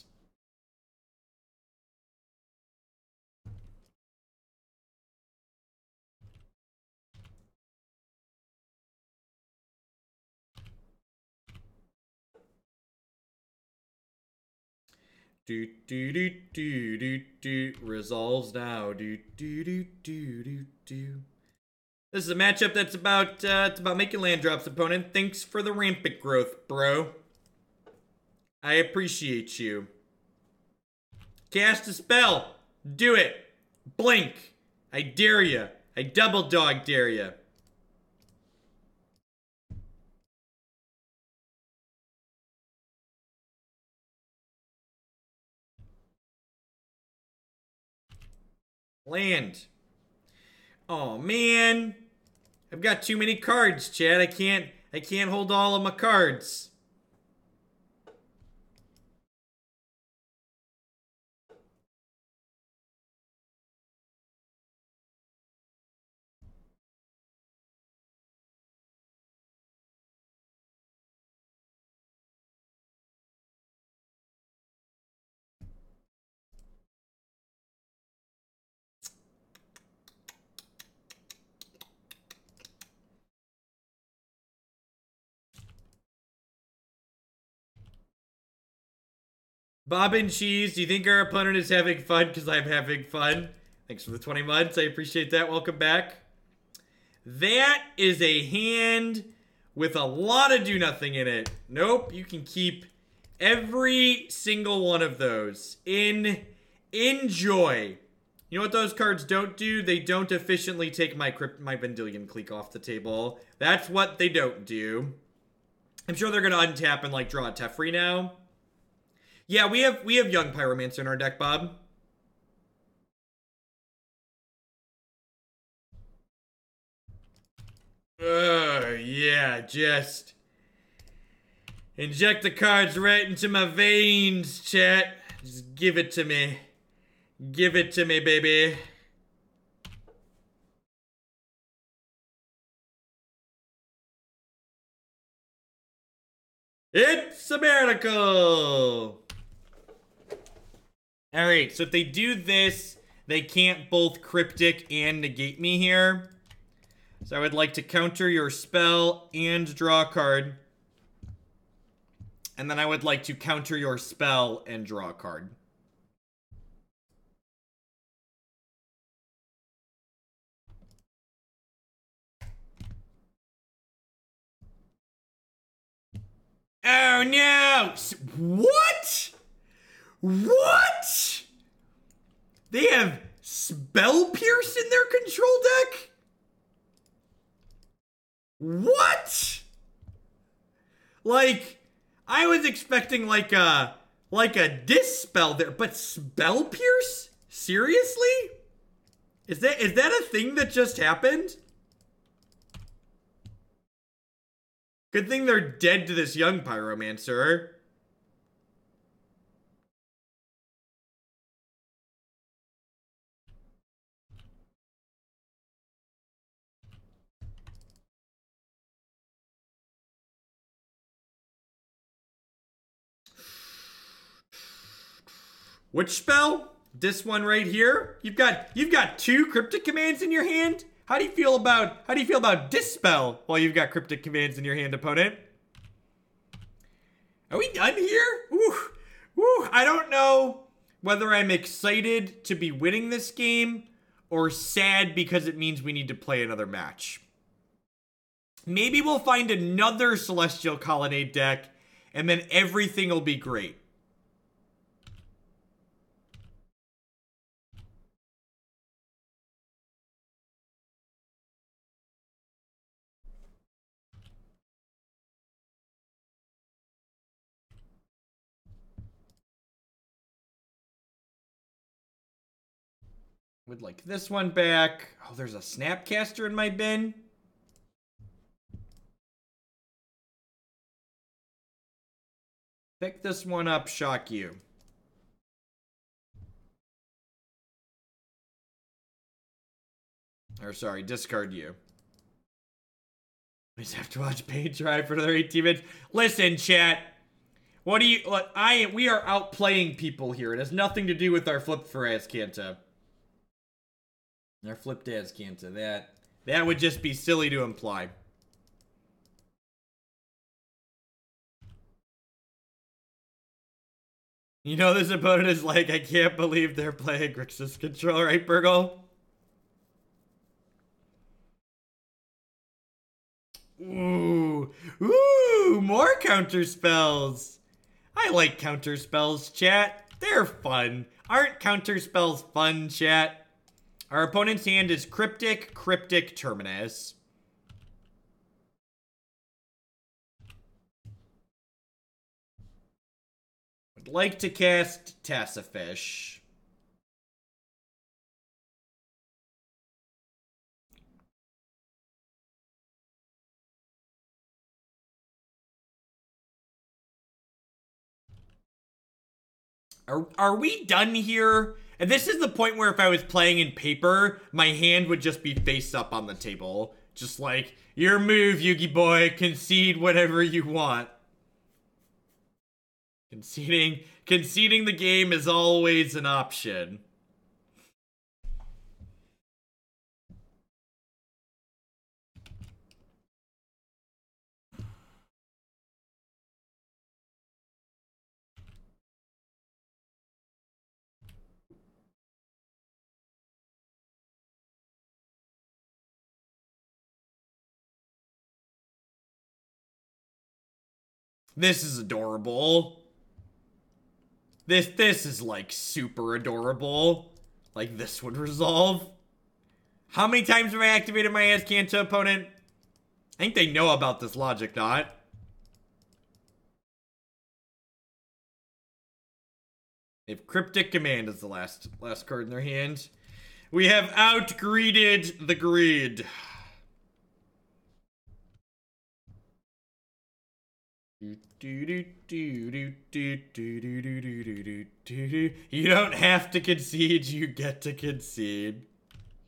Do do do do do do. Resolves now. Do do do do do do. This is a matchup that's about it's about making land drops, opponent. Thanks for the rampant growth, bro. I appreciate you. Cast a spell. Do it. Blink. I dare ya. I double dog dare ya. Land. Oh man. I've got too many cards, Chad. I can't hold all of my cards. Bob and Cheese, do you think our opponent is having fun? Because I'm having fun. Thanks for the 20 months. I appreciate that. Welcome back. That is a hand with a lot of do-nothing in it. Nope, you can keep Every single one of those. Enjoy. You know what those cards don't do? They don't efficiently take my Vendilion Clique off the table. That's what they don't do. I'm sure they're gonna untap and like draw a Teferi now. Yeah, we have Young Pyromancer in our deck, Bob. Yeah, just inject the cards right into my veins, chat. Just give it to me. Give it to me, baby. It's a miracle! Alright, so if they do this, they can't both Cryptic and negate me here. So I would like to counter your spell and draw a card. And then I would like to counter your spell and draw a card. Oh no! What? What? They have Spell Pierce in their control deck? What? Like, I was expecting like a Dispel there, but Spell Pierce? Seriously? Is that a thing that just happened? Good thing they're dead to this Young Pyromancer. Which spell? This one right here? You've got two Cryptic Commands in your hand? How do you feel about Dispel while you've got Cryptic Commands in your hand, opponent? Are we done here? Ooh. Ooh. I don't know whether I'm excited to be winning this game or sad because it means we need to play another match. Maybe we'll find another Celestial Colonnade deck and then everything will be great. Would like this one back. Oh, there's a Snapcaster in my bin. Pick this one up, shock you. Or sorry, discard you. I just have to watch Paige try for another 18 minutes. Listen, chat. What do you... we are outplaying people here. It has nothing to do with our flip for Azcanta. Our flipped Azcanta. That would just be silly to imply. You know this opponent is like, I can't believe they're playing Grixis control, right, Burgle? Ooh. Ooh, more counter spells. I like counter spells, chat. They're fun. Aren't counter spells fun, chat? Our opponent's hand is Cryptic Terminus. Would like to cast Tassifish. Are we done here? And this is the point where if I was playing in paper, my hand would just be face up on the table. Just like, your move, Yugi boy. Concede whatever you want. Conceding the game is always an option. This is adorable. This is like super adorable. Like this would resolve. How many times have I activated my Azcanta opponent? I think they know about this logic, not. If Cryptic Command is the last card in their hand. We have outgreeded the greed. You don't have to concede, you get to concede.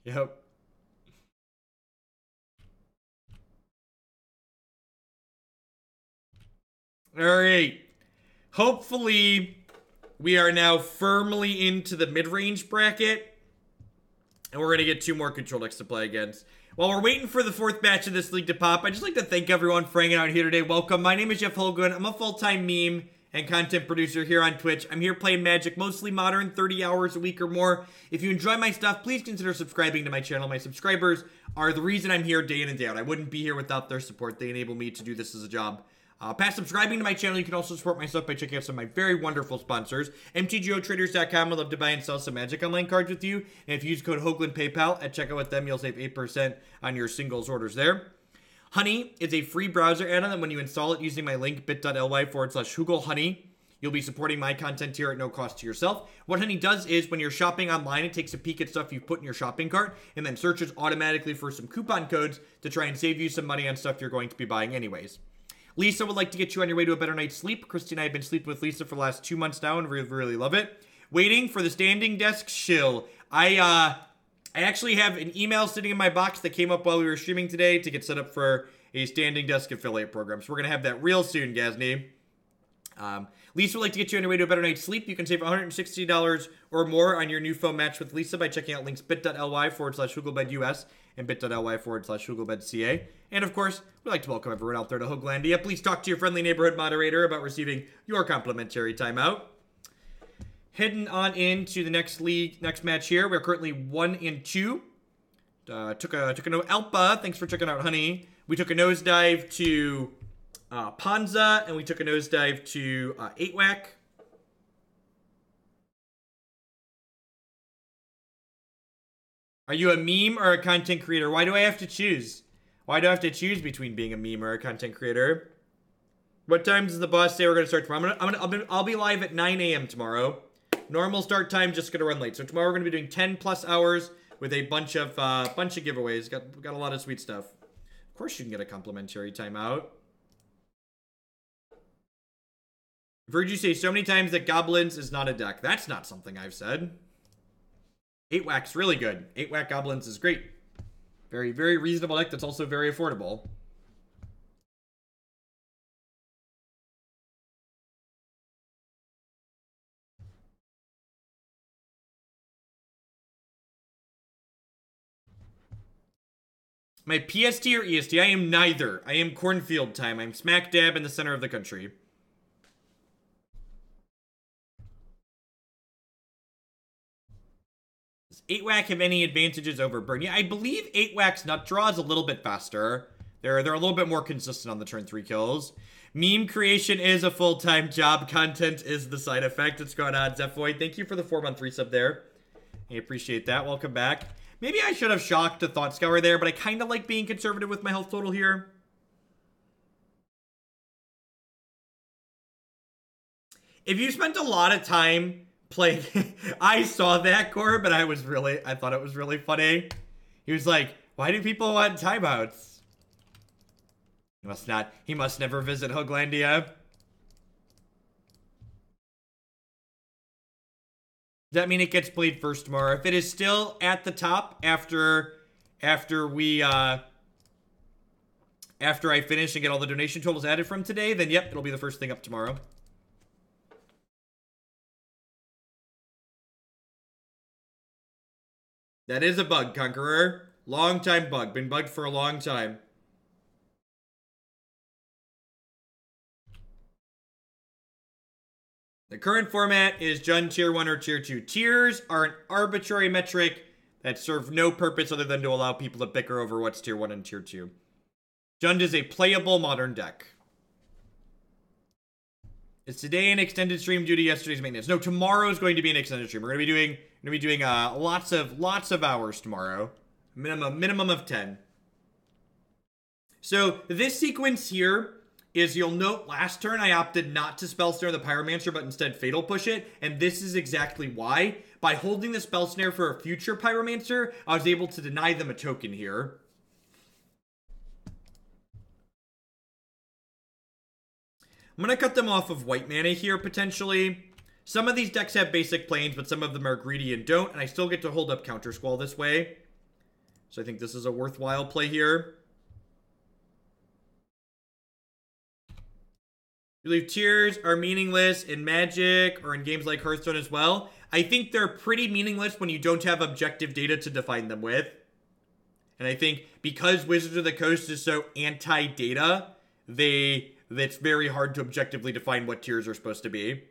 Yep. Alright. Hopefully, we are now firmly into the mid-range bracket. And we're going to get 2 more control decks to play against. While we're waiting for the 4th match of this league to pop, I'd just like to thank everyone for hanging out here today. Welcome. My name is Jeff Holguin. I'm a full-time meme and content producer here on Twitch. I'm here playing Magic, mostly modern, 30 hours a week or more. If you enjoy my stuff, please consider subscribing to my channel. My subscribers are the reason I'm here day in and day out. I wouldn't be here without their support. They enable me to do this as a job. Past subscribing to my channel, you can also support my stuff by checking out some of my very wonderful sponsors. MTGOtraders.com. I'd love to buy and sell some Magic Online cards with you. And if you use code Hoagland PayPal at checkout with them, you'll save 8% on your singles orders there. Honey is a free browser add-on that when you install it using my link bit.ly/HoogelHoney, you'll be supporting my content here at no cost to yourself. What Honey does is when you're shopping online, it takes a peek at stuff you've put in your shopping cart and then searches automatically for some coupon codes to try and save you some money on stuff you're going to be buying anyways. Lisa would like to get you on your way to a better night's sleep. Christy and I have been sleeping with Lisa for the last 2 months now and really love it. Waiting for the standing desk shill. I actually have an email sitting in my box that came up while we were streaming today to get set up for a standing desk affiliate program. So we're going to have that real soon, Gazni. Lisa would like to get you on your way to a better night's sleep. You can save $160 or more on your new phone match with Lisa by checking out links bit.ly/HoogelBedUS and bit.ly/HoogelBedCA. And of course, we'd like to welcome everyone out there to Hooglandia. Please talk to your friendly neighborhood moderator about receiving your complimentary timeout. Heading on into the next match here. We're currently 1-2. Took a no Alpha. Thanks for checking out, Honey. We took a nosedive to Ponza, and we took a nosedive to 8-Whack. Are you a meme or a content creator? Why do I have to choose? Why do I have to choose between being a meme or a content creator? What time does the boss say we're going to start tomorrow? I'll be live at 9 a.m. tomorrow. Normal start time, just going to run late. So tomorrow we're going to be doing 10+ hours with a bunch of giveaways. Got a lot of sweet stuff. Of course you can get a complimentary timeout. I've heard you say so many times that Goblins is not a deck. That's not something I've said. 8-Whack's really good. 8-Whack Goblins is great. Very, very reasonable deck that's also very affordable. My PST or EST? I am neither. I am cornfield time. I'm smack dab in the center of the country. Does 8-Whack have any advantages over Burn? Yeah, I believe 8-Whack's nut draw is a little bit faster. They're a little bit more consistent on the turn 3 kills. Meme creation is a full-time job. Content is the side effect. What's going on, Zephoid? Thank you for the 4-month resub there. I appreciate that. Welcome back. Maybe I should have shocked the Thought Scour there, but I kind of like being conservative with my health total here. If you spent a lot of time playing... I saw that, Core, but I thought it was really funny. He was like, why do people want timeouts? He must never visit Hooglandia. Does that mean it gets played first tomorrow? If it is still at the top after I finish and get all the donation totals added from today, then yep, it'll be the first thing up tomorrow. That is a bug, Conqueror. Long time bug. Been bugged for a long time. The current format is Jund Tier 1 or Tier 2. Tiers are an arbitrary metric that serve no purpose other than to allow people to bicker over what's Tier 1 and Tier 2. Jund is a playable modern deck. Is today an extended stream due to yesterday's maintenance? No, tomorrow is going to be an extended stream. We're going to be doing lots of hours tomorrow. Minimum of 10. So this sequence here is, you'll note last turn I opted not to Spell Snare the Pyromancer, but instead Fatal Push it, and this is exactly why. By holding the Spell Snare for a future Pyromancer, I was able to deny them a token here. I'm going to cut them off of white mana here, potentially. Some of these decks have basic planes, but some of them are greedy and don't, and I still get to hold up Countersquall this way. So I think this is a worthwhile play here. I believe tiers are meaningless in Magic or in games like Hearthstone as well. I think they're pretty meaningless when you don't have objective data to define them with. And I think because Wizards of the Coast is so anti-data, it's very hard to objectively define what tiers are supposed to be.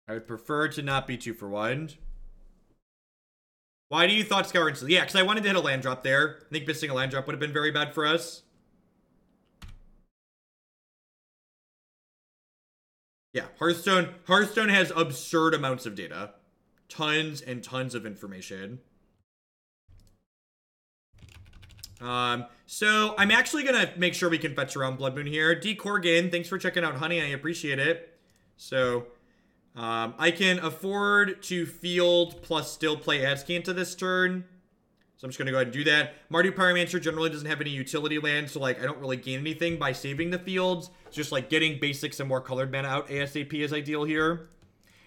I would prefer to not be 2-for-1. Why do you Thought Scour instantly? Yeah, because I wanted to hit a land drop there. I think missing a land drop would have been very bad for us. Yeah, Hearthstone has absurd amounts of data. Tons and tons of information. So I'm actually going to make sure we can fetch around Blood Moon here. D. Corgan, thanks for checking out, honey. I appreciate it. So I can afford to field plus still play Azcanta this turn. So I'm just going to go ahead and do that. Mardu Pyromancer generally doesn't have any utility land, so like I don't really gain anything by saving the fields. It's just like getting basics and more colored mana out ASAP is ideal here.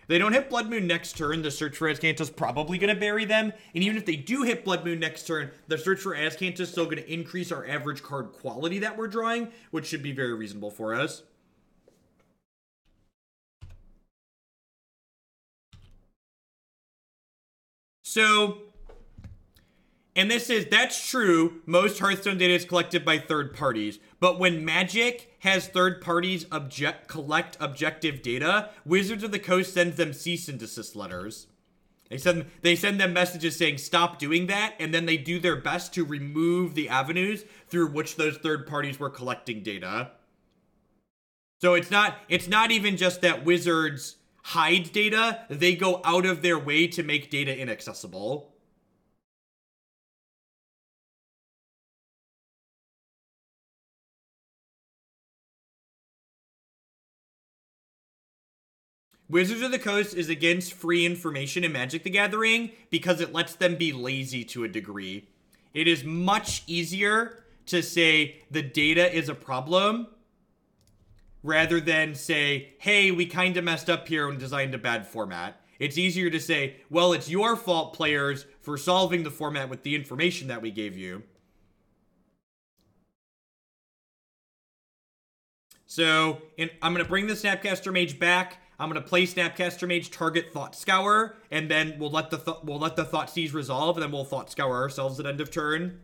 They don't hit Blood Moon next turn. The search for Azcanta is probably going to bury them. And even if they do hit Blood Moon next turn, the search for Azcanta is still going to increase our average card quality that we're drawing, which should be very reasonable for us. So, and that's true. Most Hearthstone data is collected by third parties. But when Magic has third parties collect objective data, Wizards of the Coast sends them cease and desist letters. They send them messages saying stop doing that, and then they do their best to remove the avenues through which those third parties were collecting data. So it's not even just that Wizards hide data, they go out of their way to make data inaccessible. Wizards of the Coast is against free information in Magic the Gathering because it lets them be lazy to a degree. It is much easier to say the data is a problem rather than say, hey, we kind of messed up here and designed a bad format. It's easier to say, well, it's your fault, players, for solving the format with the information that we gave you. So, I'm going to bring the Snapcaster Mage back. I'm going to play Snapcaster Mage, target Thought Scour, and then we'll let the Thought Seize resolve, and then we'll Thought Scour ourselves at end of turn.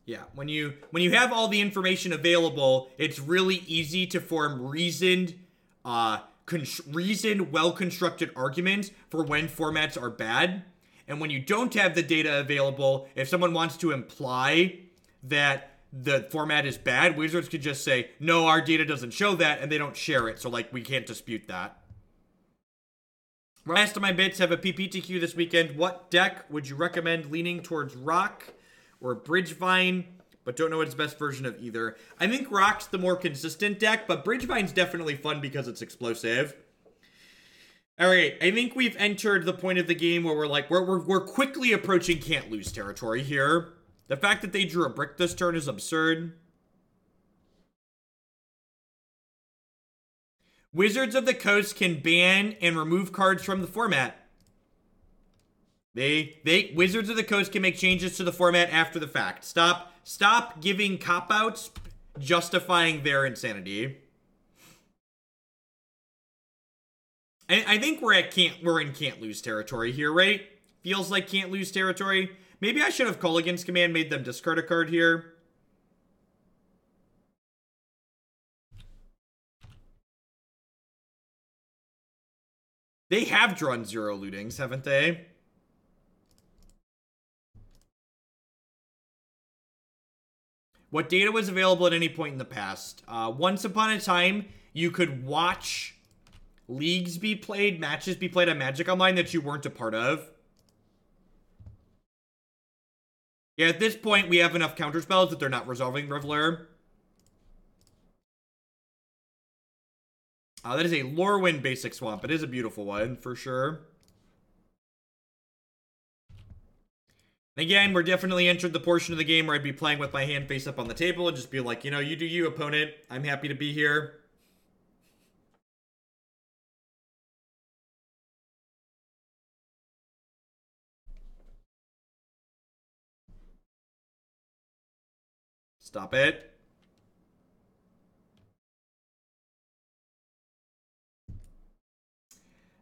Yeah, when you have all the information available, it's really easy to form reasoned, well-constructed arguments for when formats are bad. And when you don't have the data available, if someone wants to imply that the format is bad, Wizards could just say, no, our data doesn't show that, and they don't share it, so like we can't dispute that. Last of my bits have a PPTQ this weekend. What deck would you recommend leaning towards Rock or Bridgevine, but don't know its best version of either? I think Rock's the more consistent deck, but Bridgevine's definitely fun because it's explosive. Alright, I think we've entered the point of the game where we're quickly approaching can't lose territory here. The fact that they drew a brick this turn is absurd. Wizards of the Coast can ban and remove cards from the format. Wizards of the Coast can make changes to the format after the fact. Stop giving cop-outs justifying their insanity. I think we're in can't lose territory here, right? Feels like can't lose territory. Maybe I should have Kolaghan's Command made them discard a card here. They have drawn 0 lootings, haven't they? What data was available at any point in the past? Once upon a time, you could watch leagues be played, matches be played on Magic Online that you weren't a part of. Yeah, at this point, we have enough counterspells that they're not resolving Reveler. That is a Lorwyn basic swamp. It is a beautiful one, for sure. Again, we're definitely entered the portion of the game where I'd be playing with my hand face up on the table and just be like, you know, you do you, opponent. I'm happy to be here. Stop it.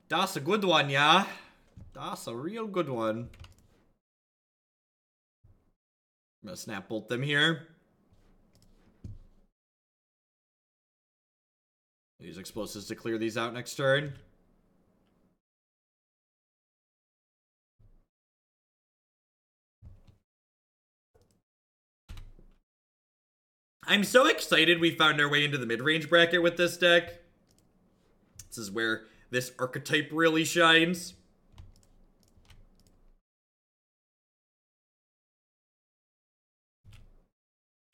That's a good one, yeah. That's a real good one. I'm gonna snap bolt them here. Use explosives to clear these out next turn. I'm so excited we found our way into the mid-range bracket with this deck. This is where this archetype really shines.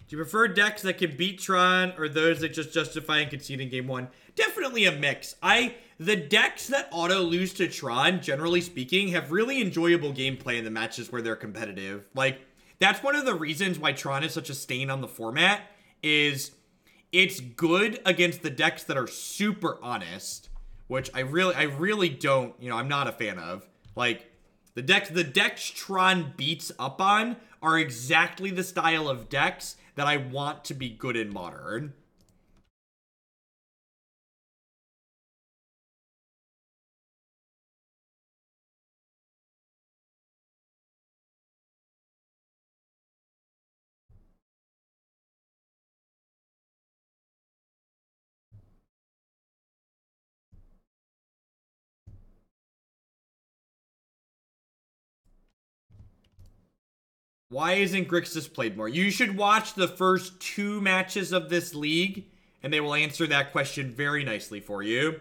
Do you prefer decks that can beat Tron or those that just justify and concede in game one? Definitely a mix. The decks that auto lose to Tron, generally speaking, have really enjoyable gameplay in the matches where they're competitive. Like, that's one of the reasons why Tron is such a stain on the format, is it's good against the decks that are super honest, which I really don't, you know, I'm not a fan of. Like, the decks Tron beats up on are exactly the style of decks that I want to be good in Modern. Why isn't Grixis played more? You should watch the first 2 matches of this league, and they will answer that question very nicely for you.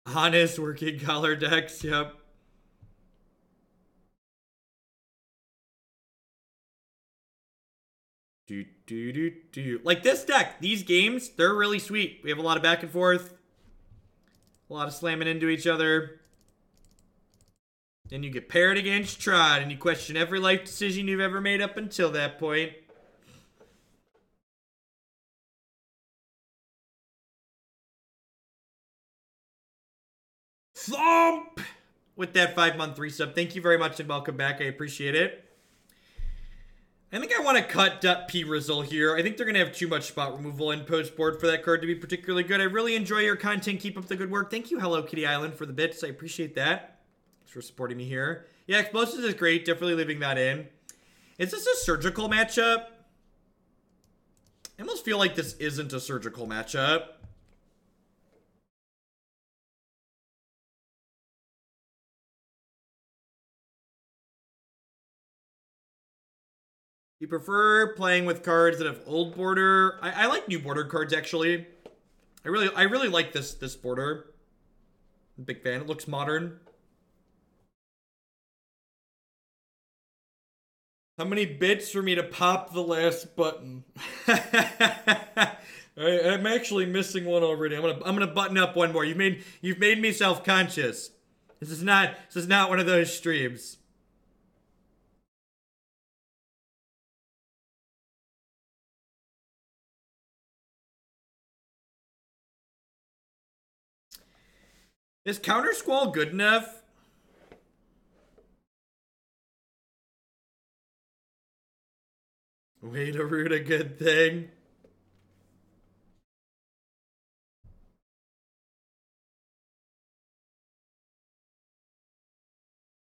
Honest working color decks, yep. Like this deck, these games, they're really sweet. We have a lot of back and forth. A lot of slamming into each other. Then you get paired against Tron, and you question every life decision you've ever made up until that point. Thump! With that 5-month resub. Thank you very much and welcome back. I appreciate it. I think I want to cut .p Rizzle here. I think they're going to have too much spot removal in post-board for that card to be particularly good. I really enjoy your content. Keep up the good work. Thank you, Hello Kitty Island, for the bits. I appreciate that. Thanks for supporting me here. Yeah, Explosives is great. Definitely leaving that in. Is this a surgical matchup? I almost feel like this isn't a surgical matchup. You prefer playing with cards that have old border? I like new border cards, actually. I really like this border. I'm a big fan. It looks modern. How many bits for me to pop the last button? I'm actually missing one already. I'm gonna button up one more. You've made me self-conscious. This is not one of those streams. Is Countersquall good enough? Way to root a good thing.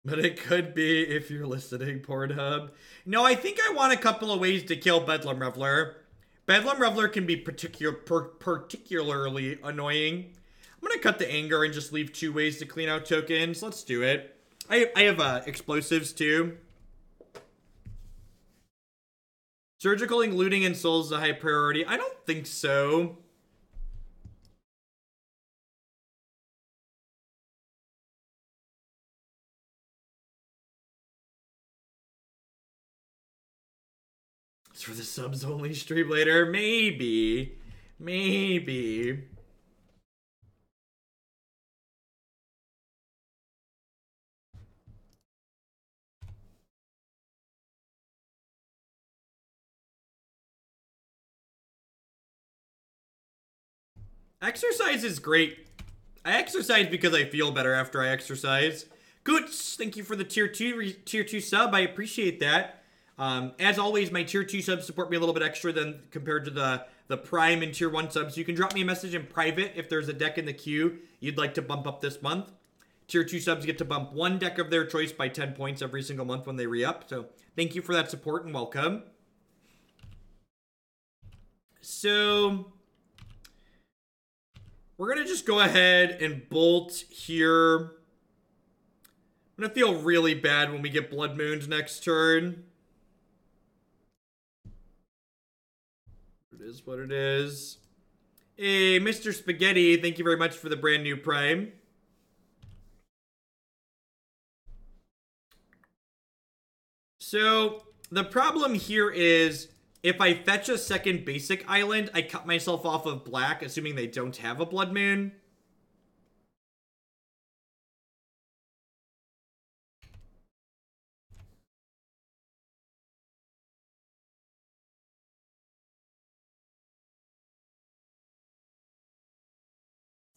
But it could be if you're listening, Pornhub. No, I think I want a couple of ways to kill Bedlam Reveler. Bedlam Reveler can be particularly annoying. I'm gonna cut the anger and just leave 2 ways to clean out tokens. Let's do it. I have explosives too. Surgical looting and souls is a high priority. I don't think so. It's for the subs only stream later. Maybe. Maybe. Exercise is great. I exercise because I feel better after I exercise. Good. Thank you for the tier 2 sub. I appreciate that. As always, my tier 2 subs support me a little bit extra than compared to the prime and tier 1 subs. You can drop me a message in private if there's a deck in the queue you'd like to bump up this month. Tier 2 subs get to bump 1 deck of their choice by 10 points every single month when they re-up. So thank you for that support and welcome. So we're going to just go ahead and bolt here. I'm going to feel really bad when we get Blood Moons next turn. It is what it is. Hey, Mr. Spaghetti, thank you very much for the brand new Prime. So, the problem here is, if I fetch a second basic island, I cut myself off of black, assuming they don't have a Blood Moon.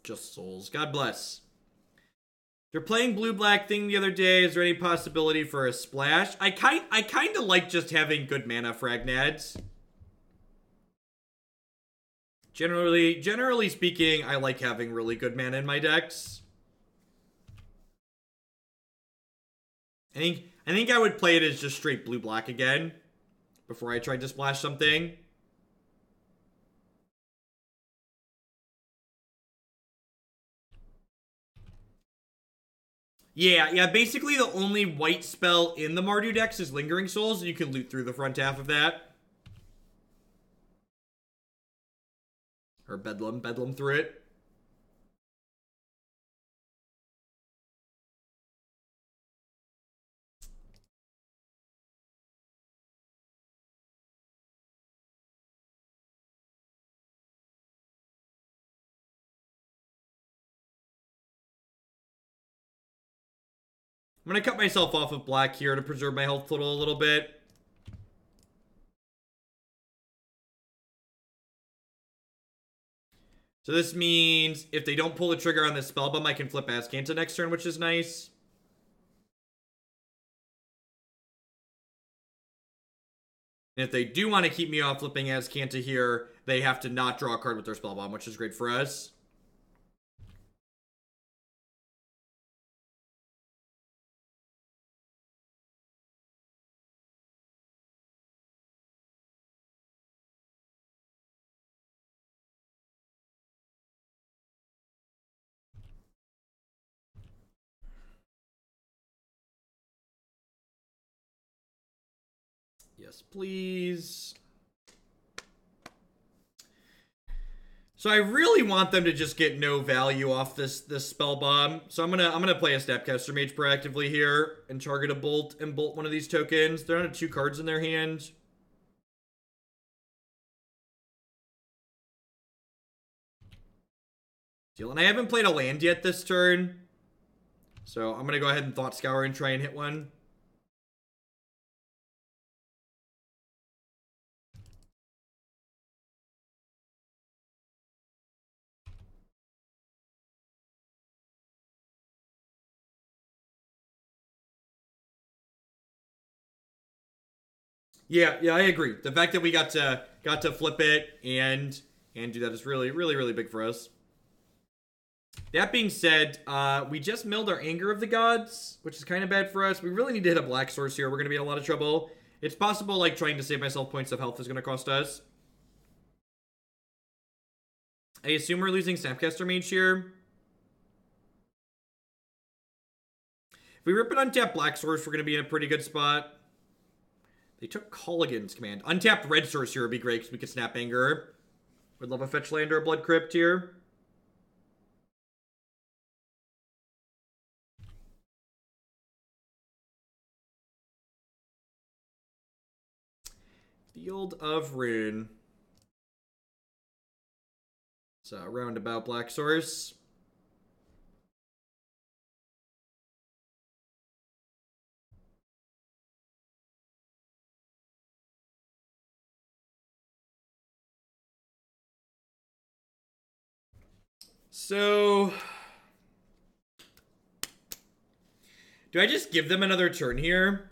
Just souls. God bless. You're playing blue-black thing the other day. Is there any possibility for a splash? I kind of like just having good mana fragnads. Generally speaking, I like having really good mana in my decks. I think I would play it as just straight blue-black again before I tried to splash something. Yeah, basically the only white spell in the Mardu decks is Lingering Souls, and you can loot through the front half of that. Or Bedlam through it. I'm going to cut myself off of black here to preserve my health total a little bit. So this means if they don't pull the trigger on this spellbomb, I can flip Azcanta next turn, which is nice. And if they do want to keep me off flipping Azcanta here, they have to not draw a card with their spellbomb, which is great for us. Yes, please. So I really want them to just get no value off this spell bomb. So I'm gonna play a Snapcaster Mage proactively here and target a bolt and bolt one of these tokens. They're on 2 cards in their hand. Deal. And I haven't played a land yet this turn. So I'm gonna go ahead and Thought Scour and try and hit one. Yeah, I agree. The fact that we got to flip it and do that is really big for us. That being said, we just milled our Anger of the Gods, which is kind of bad for us. We really need to hit a black source here. We're going to be in a lot of trouble. It's possible, like, trying to save myself points of health is going to cost us. I assume we're losing Snapcaster Mage here. If we rip an untapped black source, we're going to be in a pretty good spot. They took Kolaghan's command. Untapped red source here would be great because we could Snap Anger. Would love a fetch land or a Blood Crypt here. Field of Ruin. So, roundabout black source. So, do I just give them another turn here?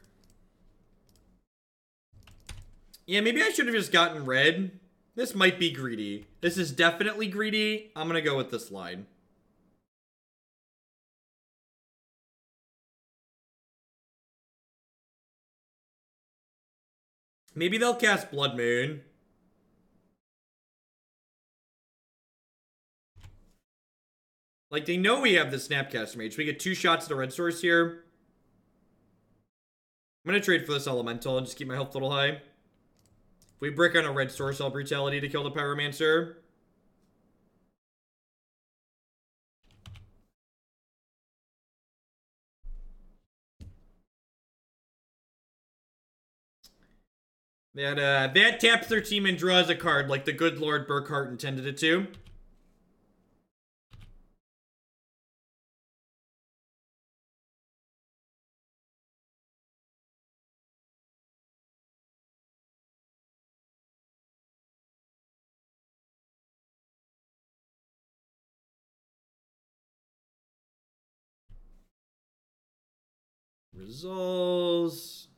Yeah, maybe I should have just gotten red. This might be greedy. This is definitely greedy. I'm gonna go with this line. Maybe they'll cast Blood Moon. Like, they know we have the Snapcaster Mage. We get 2 shots at the red source here. I'm gonna trade for this Elemental and just keep my health a little high. If we brick on a red source, I'll Brutality to kill the Pyromancer. That taps their team and draws a card like the good Lord Burkhart intended it to. Resolves.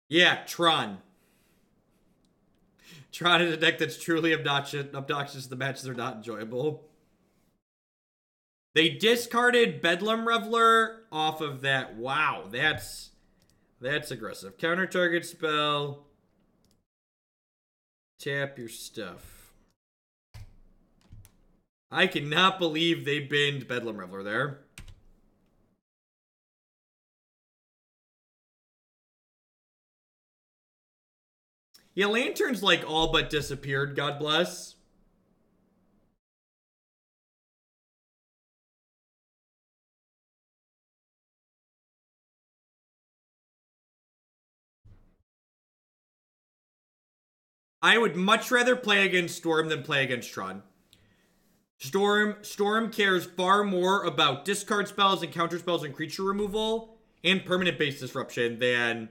Yeah, Tron. Tron is a deck that's truly obnoxious. The matches are not enjoyable. They discarded Bedlam Reveler off of that. Wow, that's aggressive. Counter target spell. Tap your stuff. I cannot believe they binned Bedlam Reveler there. Yeah, Lantern's like all but disappeared, God bless. I would much rather play against Storm than play against Tron. Storm cares far more about discard spells and counter spells and creature removal and permanent base disruption than...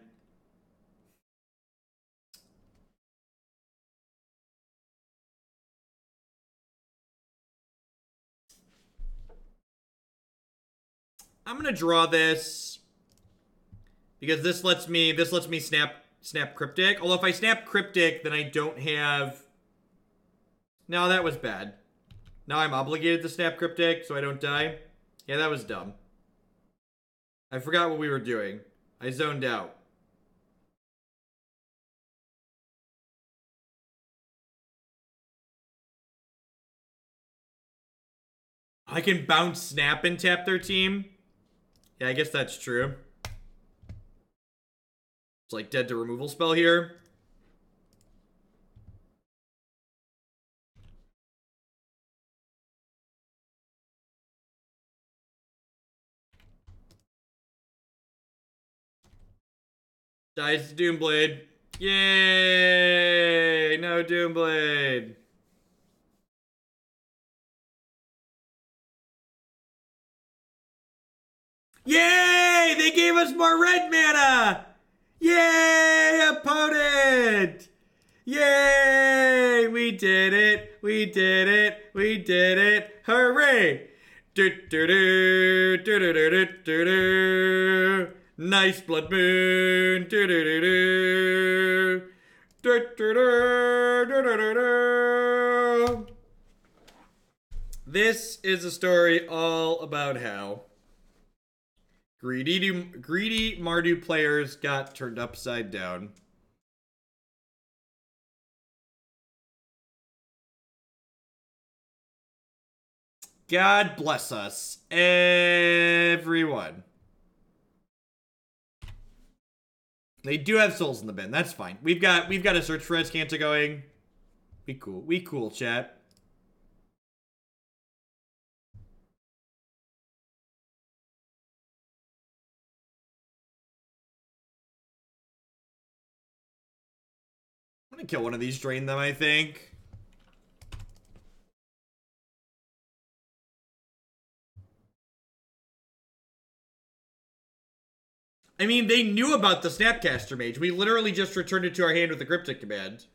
I'm gonna draw this because this lets me snap Cryptic. Although if I snap Cryptic, then I don't have... No, that was bad. Now I'm obligated to snap Cryptic so I don't die. Yeah, that was dumb. I forgot what we were doing. I zoned out. I can bounce snap and tap their team. Yeah, I guess that's true. It's like dead to removal spell here. Dies to Doomblade. Yay! No Doomblade. Yay! They gave us more red mana! Yay, opponent! Yay! We did it! We did it! We did it! Hooray! Do do do do do do do do do. Nice Blood Moon! Do do do do. Do do do do do do do. This is a story all about how greedy Mardu players got turned upside down. God bless us, everyone. They do have souls in the bin. That's fine. We've got a search for Azcanta going. We cool. We cool, chat. I'm gonna kill one of these, drain them, I think. I mean, they knew about the Snapcaster Mage. We literally just returned it to our hand with the Cryptic Command.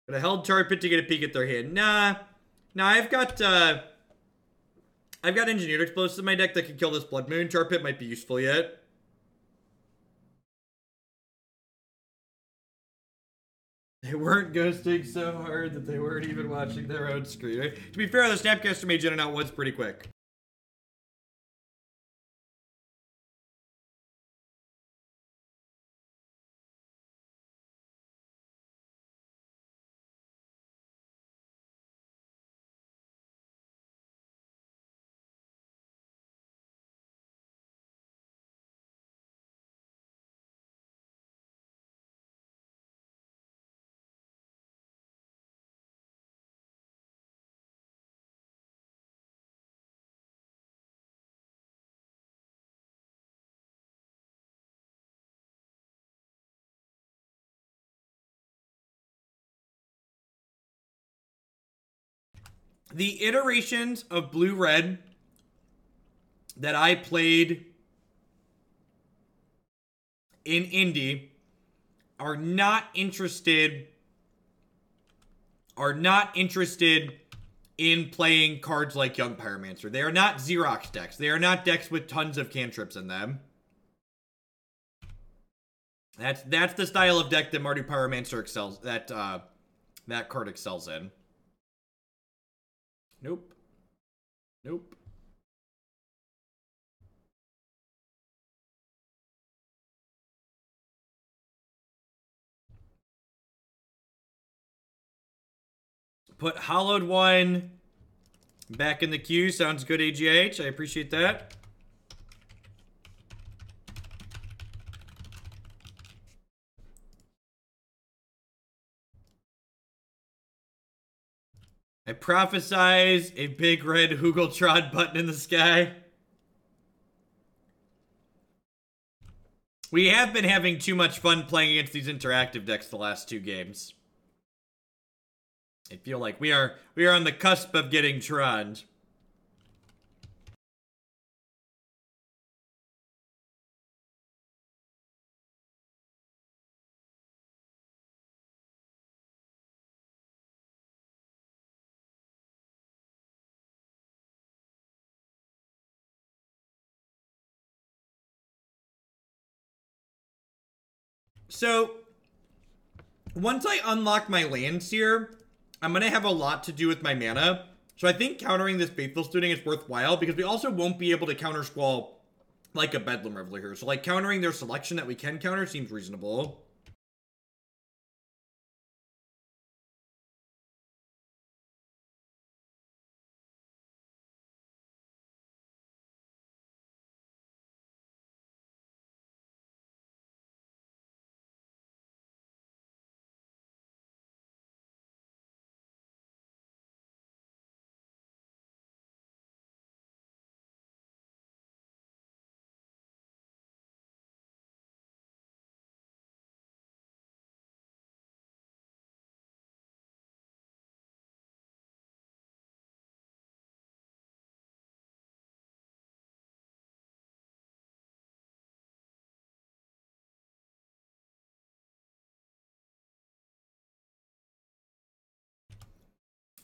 But I held Tar Pit to get a peek at their hand. Nah, I've got Engineered Explosives in my deck that can kill this Blood Moon. Tar Pit might be useful yet. They weren't ghosting so hard that they weren't even watching their own screen. Right? To be fair, the Snapcaster Mage in and out was pretty quick. The iterations of blue-red that I played in Indie are not interested in playing cards like Young Pyromancer. They are not Xerox decks. They are not decks with tons of cantrips in them. That's the style of deck that Mardu Pyromancer excels, that card excels in. Nope. Nope. Put Hollowed One back in the queue. Sounds good, AGH. I appreciate that. I prophesize a big red Hugeltrod button in the sky. We have been having too much fun playing against these interactive decks the last 2 games. I feel like we are on the cusp of getting Troned. So, once I unlock my lands here, I'm going to have a lot to do with my mana. So I think countering this Faithful Student is worthwhile because we also won't be able to Countersquall like a Bedlam Reveler here. So like countering their selection that we can counter seems reasonable.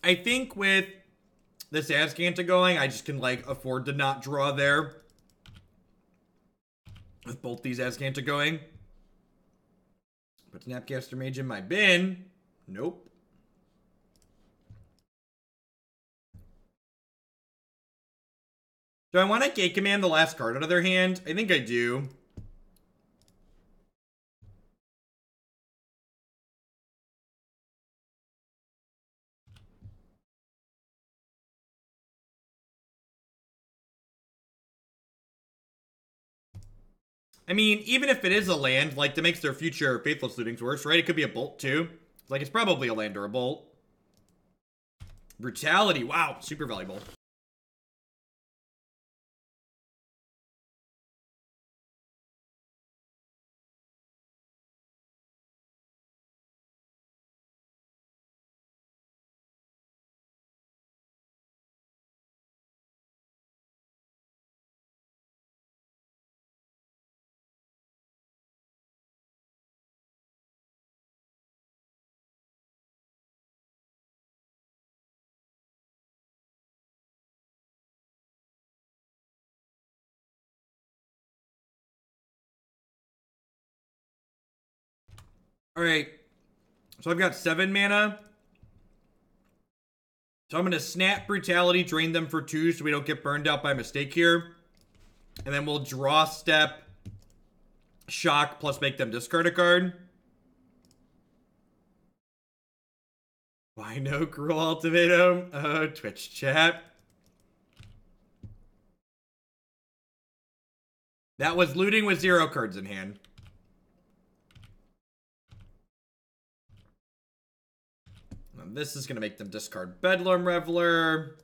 I think with this Azcanta going, I just can like afford to not draw there. With both these Azcanta going. Put Snapcaster Mage in my bin. Nope. Do I want to Gate Command the last card out of their hand? I think I do. I mean, even if it is a land, like, that makes their future Faithless Lootings worse, right? It could be a Bolt, too. Like, it's probably a land or a Bolt. Brutality. Wow, super valuable. Alright. So I've got 7 mana. So I'm going to Snap Brutality, drain them for 2 so we don't get burned out by mistake here. And then we'll draw step, shock, plus make them discard a card. Why no Cruel Ultimatum? Oh, Twitch chat. That was looting with 0 cards in hand. And this is going to make them discard Bedlam Reveler.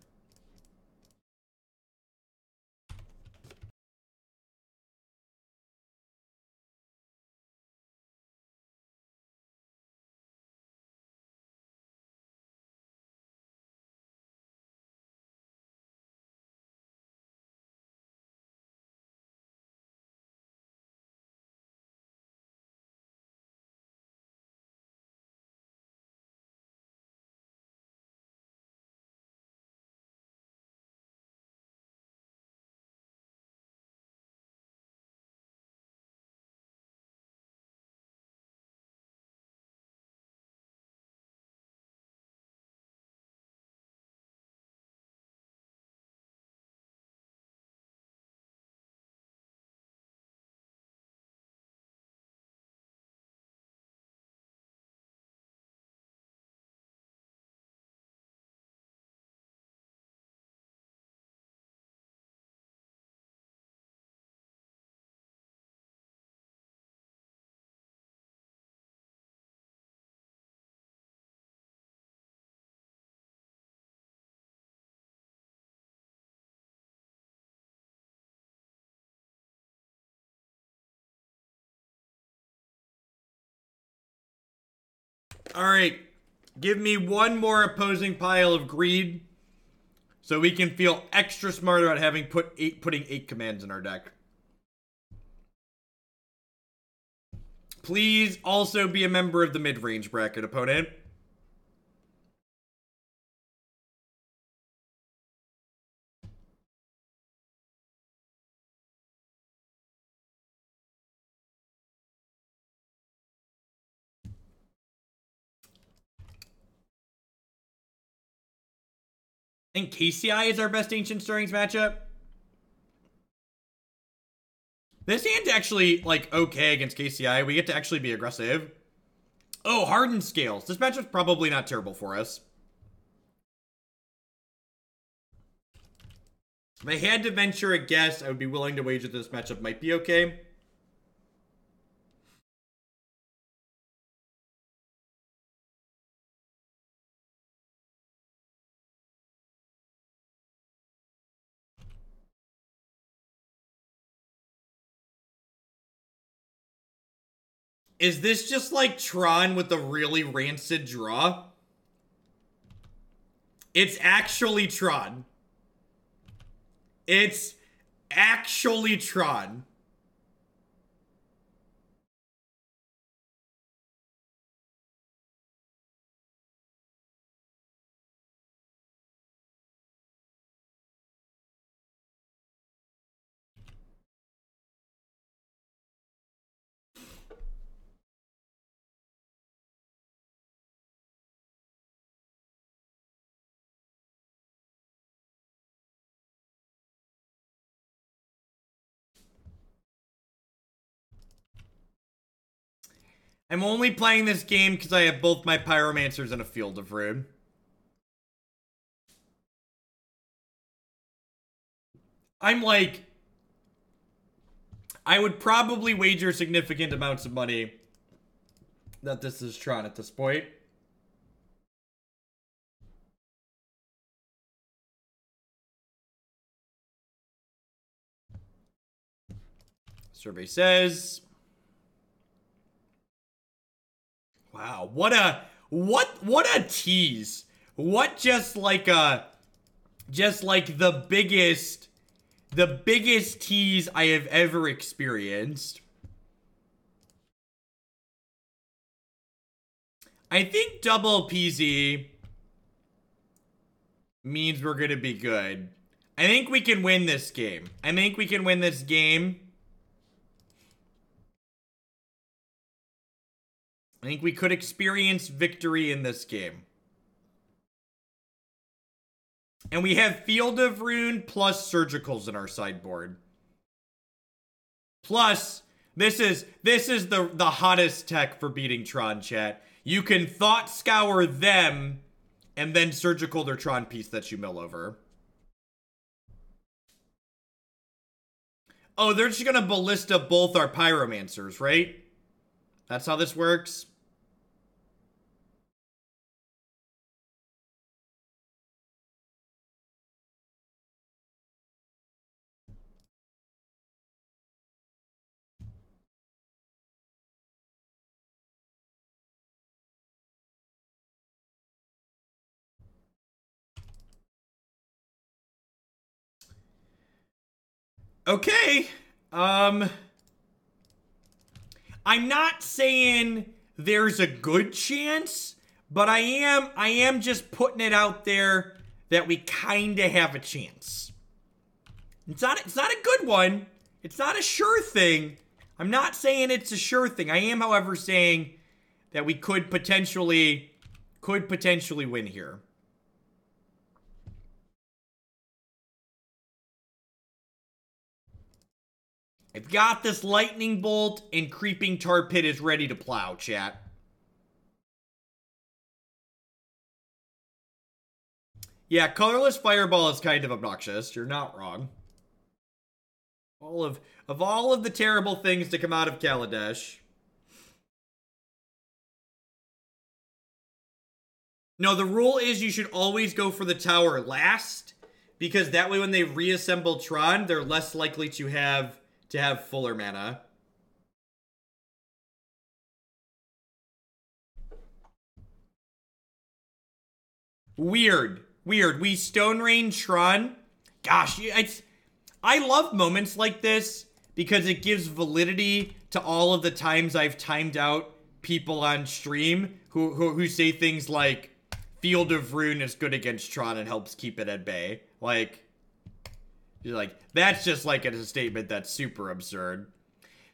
Alright. Give me one more opposing pile of greed so we can feel extra smart about having putting 8 commands in our deck. Please also be a member of the mid-range bracket, opponent. I think KCI is our best Ancient Stirrings matchup. This hand's actually, like, okay against KCI. We get to actually be aggressive. Oh, Hardened Scales. This matchup's probably not terrible for us. If I had to venture a guess, I would be willing to wager this matchup might be okay. Is this just like Tron with a really rancid draw? It's actually Tron. It's actually Tron. I'm only playing this game because I have both my Pyromancers and a Field of Ruin. I'm like, I would probably wager significant amounts of money that this is Tron at this point. Survey says, wow, what a tease. What just like the biggest tease I have ever experienced. I think double PZ means we're gonna be good. I think we can win this game. I think we can win this game. I think we could experience victory in this game. And we have Field of Ruin plus Surgicals in our sideboard. Plus, this is the hottest tech for beating Tron, chat. You can Thought Scour them and then Surgical their Tron piece that you mill over. Oh, they're just gonna Ballista both our Pyromancers, right? That's how this works. Okay. I'm not saying there's a good chance, but I am just putting it out there that we kind of have a chance. It's not a good one. It's not a sure thing. I'm not saying it's a sure thing. I am, however, saying that we could potentially win here. I've got this Lightning Bolt, and Creeping Tar Pit is ready to plow, chat. Yeah, Colorless Fireball is kind of obnoxious. You're not wrong. Of all of the terrible things to come out of Kaladesh. No, the rule is you should always go for the tower last, because that way when they reassemble Tron, they're less likely to have fuller mana. Weird. We Stone Rain Tron. Gosh, I love moments like this because it gives validity to all of the times I've timed out people on stream who say things like Field of Ruin is good against Tron and helps keep it at bay. Like, you're like, that's just like a statement that's super absurd.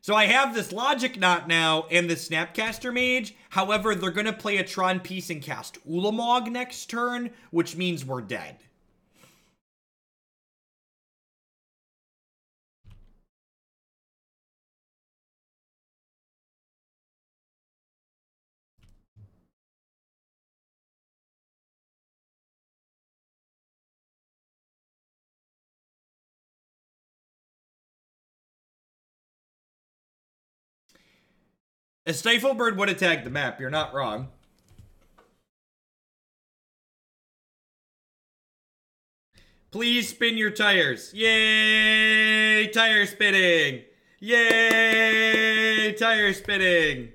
So I have this Logic Knot now and the Snapcaster Mage. However, they're going to play a Tron piece and cast Ulamog next turn, which means we're dead. A Stifle Bird would have tagged the map. You're not wrong. Please spin your tires. Yay! Tire spinning! Yay! Tire spinning!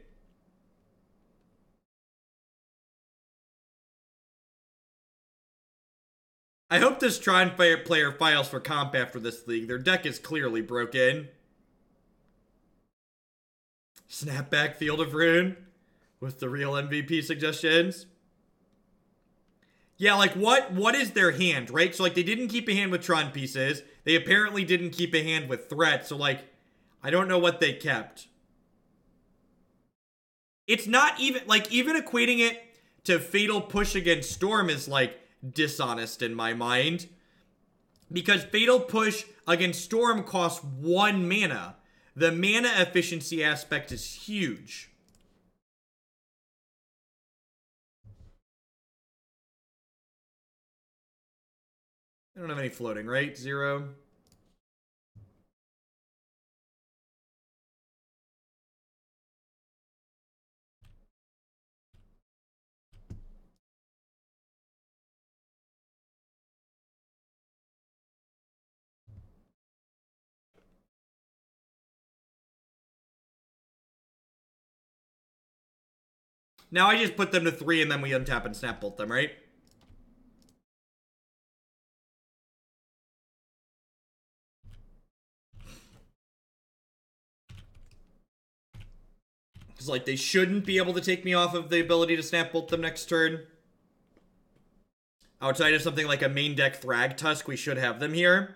I hope this Tron player files for comp after this league. Their deck is clearly broken. Snapback Field of Ruin with the real MVP suggestions. Yeah, like what is their hand, right? So like they didn't keep a hand with Tron pieces. They apparently didn't keep a hand with threat. So like I don't know what they kept. It's not even like even equating it to Fatal Push against Storm is like dishonest in my mind. Because Fatal Push against Storm costs 1 mana. The mana efficiency aspect is huge. I don't have any floating, right? 0. Now I just put them to 3 and then we untap and snap bolt them, right? Because, like, they shouldn't be able to take me off of the ability to snap bolt them next turn. Outside of something like a main deck Thrag Tusk, we should have them here.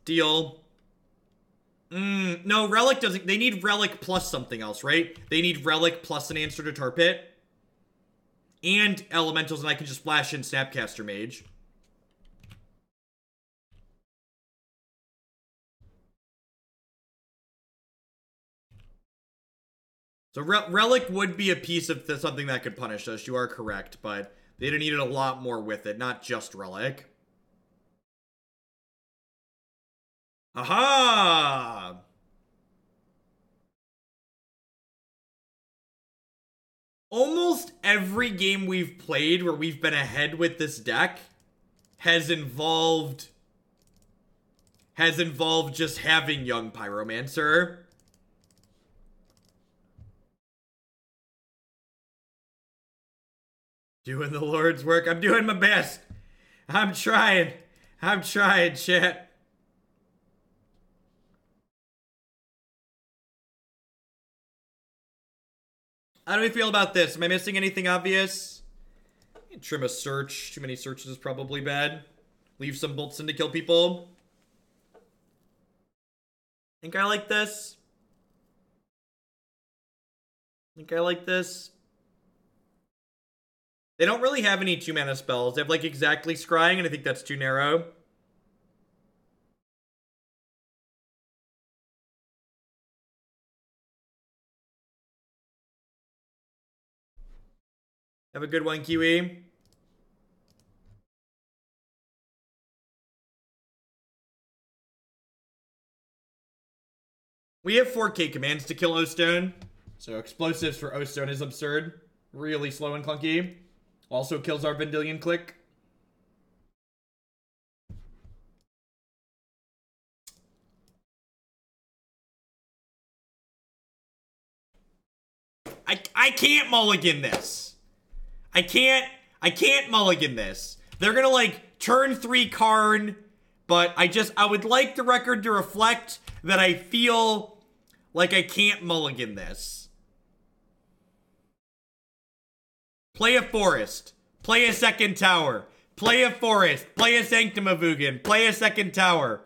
Deal. No, Relic doesn't... They need Relic plus something else, right? They need Relic plus an answer to Tar Pit. And Elementals, and I can just flash in Snapcaster Mage. So Relic would be a piece of something that could punish us. You are correct, but they'd have needed a lot more with it, not just Relic. Aha! Almost every game we've played where we've been ahead with this deck has involved just having Young Pyromancer. Doing the Lord's work. I'm doing my best. I'm trying. I'm trying, chat. How do we feel about this? Am I missing anything obvious? Trim a search. Too many searches is probably bad. Leave some bolts in to kill people. Think I like this. Think I like this. They don't really have any 2-mana spells. They have, like, exactly Scrying, and I think that's too narrow. Have a good one, Kiwi. We have 4K commands to kill O-Stone. So explosives for O-Stone is absurd. Really slow and clunky. Also kills our Vendilion Clique. I can't mulligan this. I can't mulligan this. They're gonna, like, turn 3 Karn, but I would like the record to reflect that I feel like I can't mulligan this. Play a Forest. Play a second tower. Play a Forest. Play a Sanctum of Ugin. Play a second tower.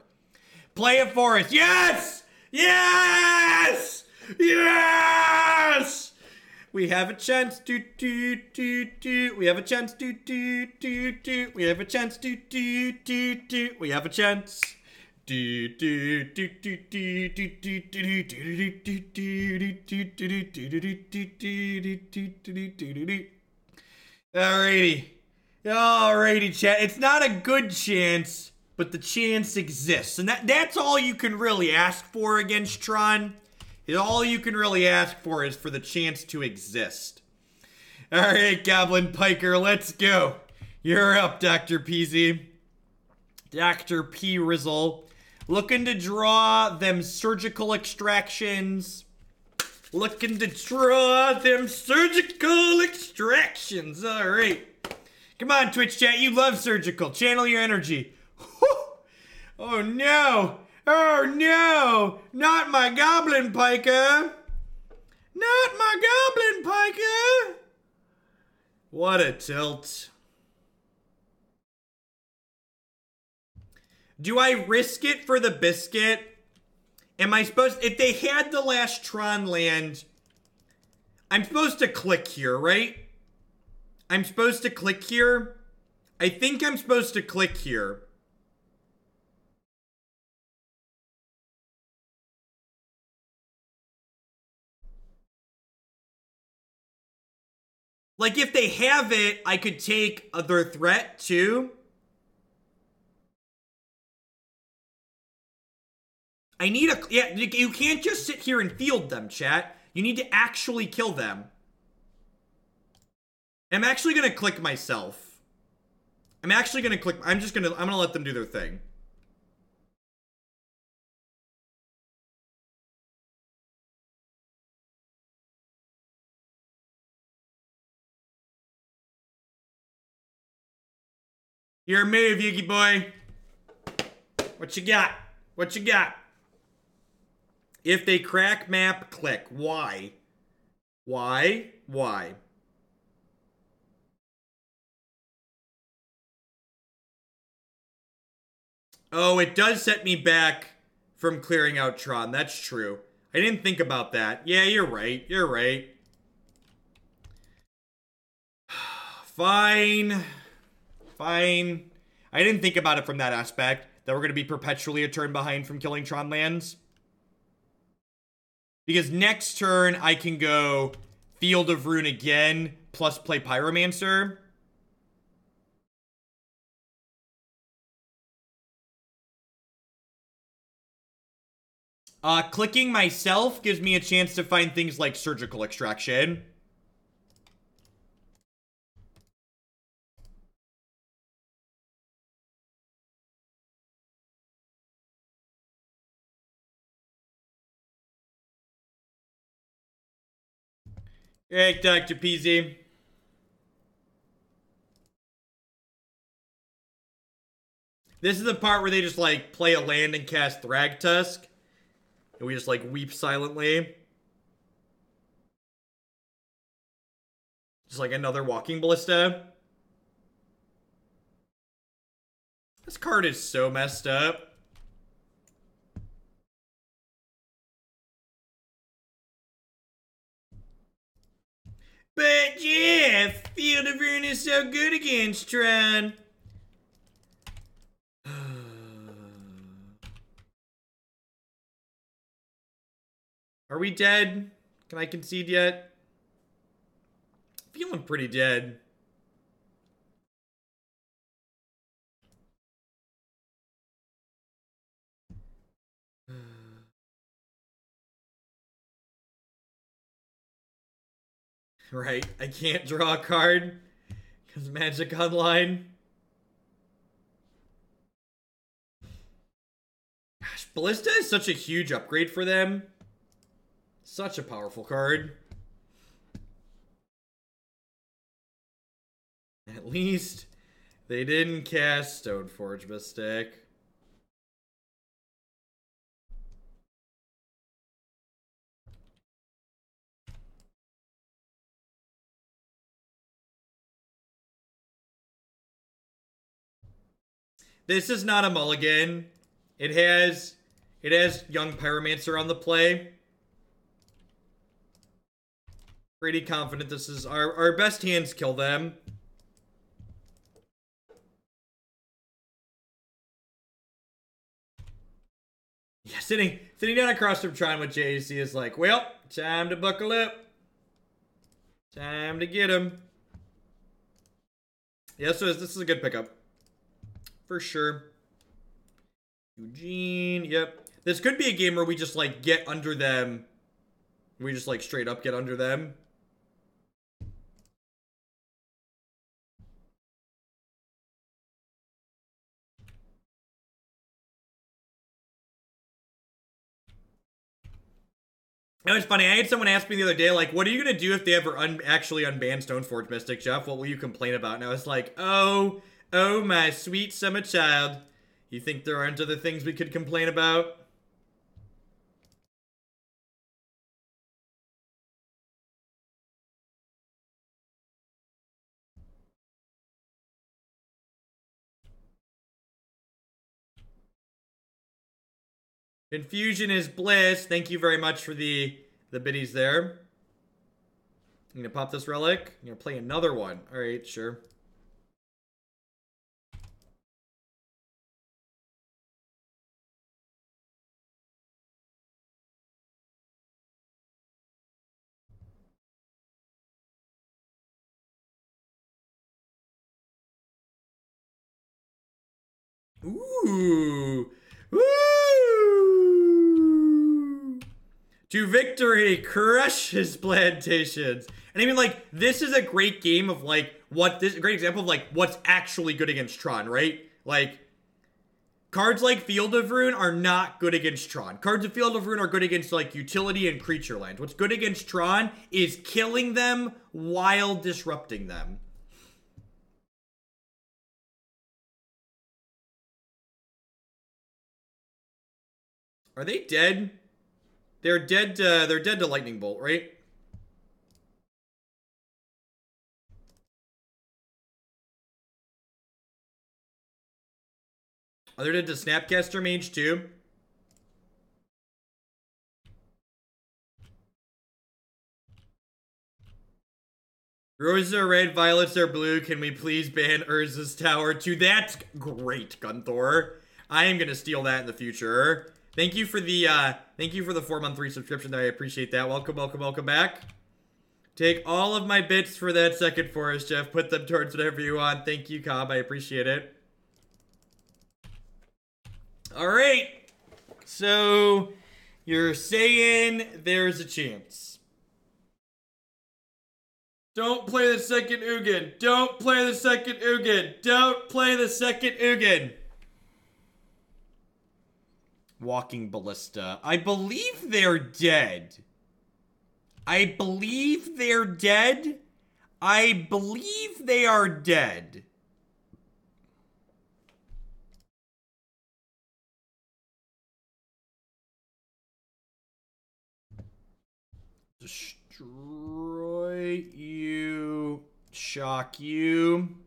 Play a Forest. Yes! Yes! Yes! We have a chance. We have a chance. We have a chance. We have a chance. Alrighty, chat. It's not a good chance, but the chance exists. And that's all you can really ask for against Tron. All you can really ask for is for the chance to exist. Alright, Goblin Piker, let's go. You're up, Dr. Peasy. Dr. P. Rizzle. Looking to draw them surgical extractions. Looking to draw them surgical extractions. Alright. Come on, Twitch chat. You love surgical. Channel your energy. Whew. Oh, no. Oh, no. Not my Goblin Piker. Not my Goblin Piker. What a tilt. Do I risk it for the biscuit? Am I supposed... If they had the last Tron land, I'm supposed to click here, right? I'm supposed to click here. I think I'm supposed to click here. Like, if they have it, I could take their threat, too. I need a... Yeah, you can't just sit here and field them, chat. You need to actually kill them. I'm actually gonna click myself. I'm gonna let them do their thing. Your move, Yugi boy. What you got? What you got? If they crack map, click. Why? Why? Why? Oh, it does set me back from clearing out Tron. That's true. I didn't think about that. Yeah, you're right. You're right. Fine. Fine. I didn't think about it from that aspect, that we're going to be perpetually a turn behind from killing Tron lands. Because next turn, I can go Field of Ruin again, plus play Pyromancer. Clicking myself gives me a chance to find things like Surgical Extraction. Hey, Dr. PZ. This is the part where they just, like, play a land and cast Thragtusk. And we just, like, weep silently. Just like another Walking Ballista. This card is so messed up. But yeah, Field of Ruin is so good against Tron. Are we dead? Can I concede yet? Feeling pretty dead. Right, I can't draw a card because Magic Online. Gosh, Ballista is such a huge upgrade for them. Such a powerful card. At least they didn't cast Stoneforge Mystic. This is not a mulligan. It has Young Pyromancer on the play. Pretty confident this is our best hands kill them. Yeah, sitting down across from Tron with JC is like, well, time to buckle up. Time to get him. Yeah, so this is a good pickup. For sure. Eugene, yep. This could be a game where we just, like, get under them. We just, like, straight up get under them. It was funny. I had someone ask me the other day, like, what are you going to do if they ever actually unban Stoneforge Mystic, Jeff? What will you complain about? And I was like, oh, my sweet summer child. You think there aren't other things we could complain about? Confusion is bliss. Thank you very much for the biddies there. I'm gonna pop this relic. I'm gonna play another one. Alright, sure. Ooh. Ooh. To victory, crush his plantations. And I mean, like, this is a great game of, like, a great example of, like, what's actually good against Tron, right? Like, cards like Field of Ruin are not good against Tron. Cards of Field of Ruin are good against, like, utility and creature lands. What's good against Tron is killing them while disrupting them. Are they dead? They're dead to Lightning Bolt, right? Are they dead to Snapcaster Mage too? Roses are red, violets are blue. Can we please ban Urza's Tower too? That's great, Gunthor. I am gonna steal that in the future. Thank you for the 4-month free subscription. I appreciate that. Welcome, welcome, welcome back. Take all of my bits for that second forest, Jeff. Put them towards whatever you want. Thank you, Cobb. I appreciate it. All right. So you're saying there's a chance. Don't play the second Ugin. Don't play the second Ugin. Don't play the second Ugin. Walking Ballista. I believe they're dead. I believe they're dead. I believe they are dead. Destroy you. Shock you.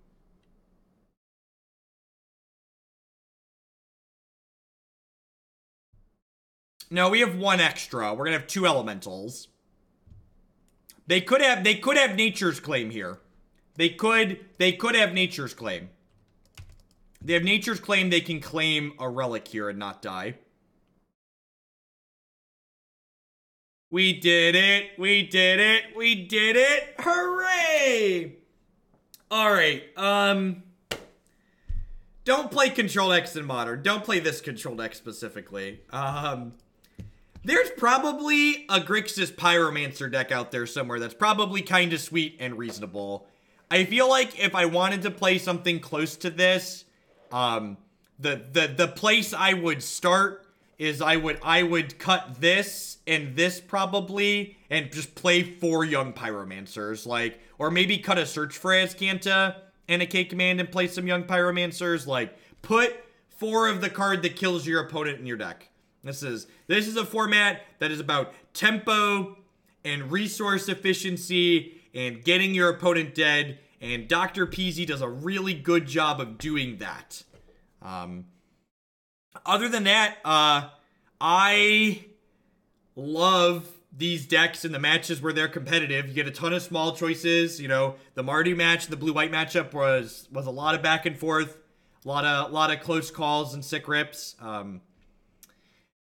No, we have one extra. We're gonna have 2 elementals. They could have Nature's Claim here. They could have Nature's Claim. They have Nature's Claim, they can claim a relic here and not die. We did it! We did it! We did it! Hooray! Alright, don't play Control X in Modern. Don't play this Control X specifically. There's probably a Grixis Pyromancer deck out there somewhere that's probably kind of sweet and reasonable. I feel like if I wanted to play something close to this, the place I would start is I would cut this and this probably and just play 4 Young Pyromancers, like, or maybe cut a Search for Azcanta and a K Command and play some Young Pyromancers. Like, put 4 of the card that kills your opponent in your deck. This is a format that is about tempo and resource efficiency and getting your opponent dead, and Dr. Peasy does a really good job of doing that. Other than that, I love these decks in the matches where they're competitive. You get a ton of small choices. You know, the Mardu match, the blue-white matchup was a lot of back and forth, a lot of close calls and sick rips.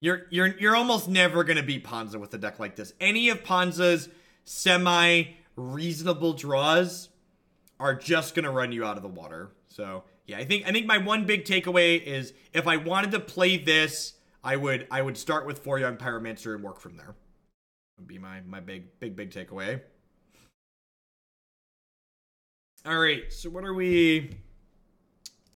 You're almost never gonna beat Ponza with a deck like this. Any of Ponza's semi-reasonable draws are just gonna run you out of the water. So yeah, I think my one big takeaway is if I wanted to play this, I would start with 4 Young Pyromancer and work from there. Would be my big takeaway. All right, so what are we?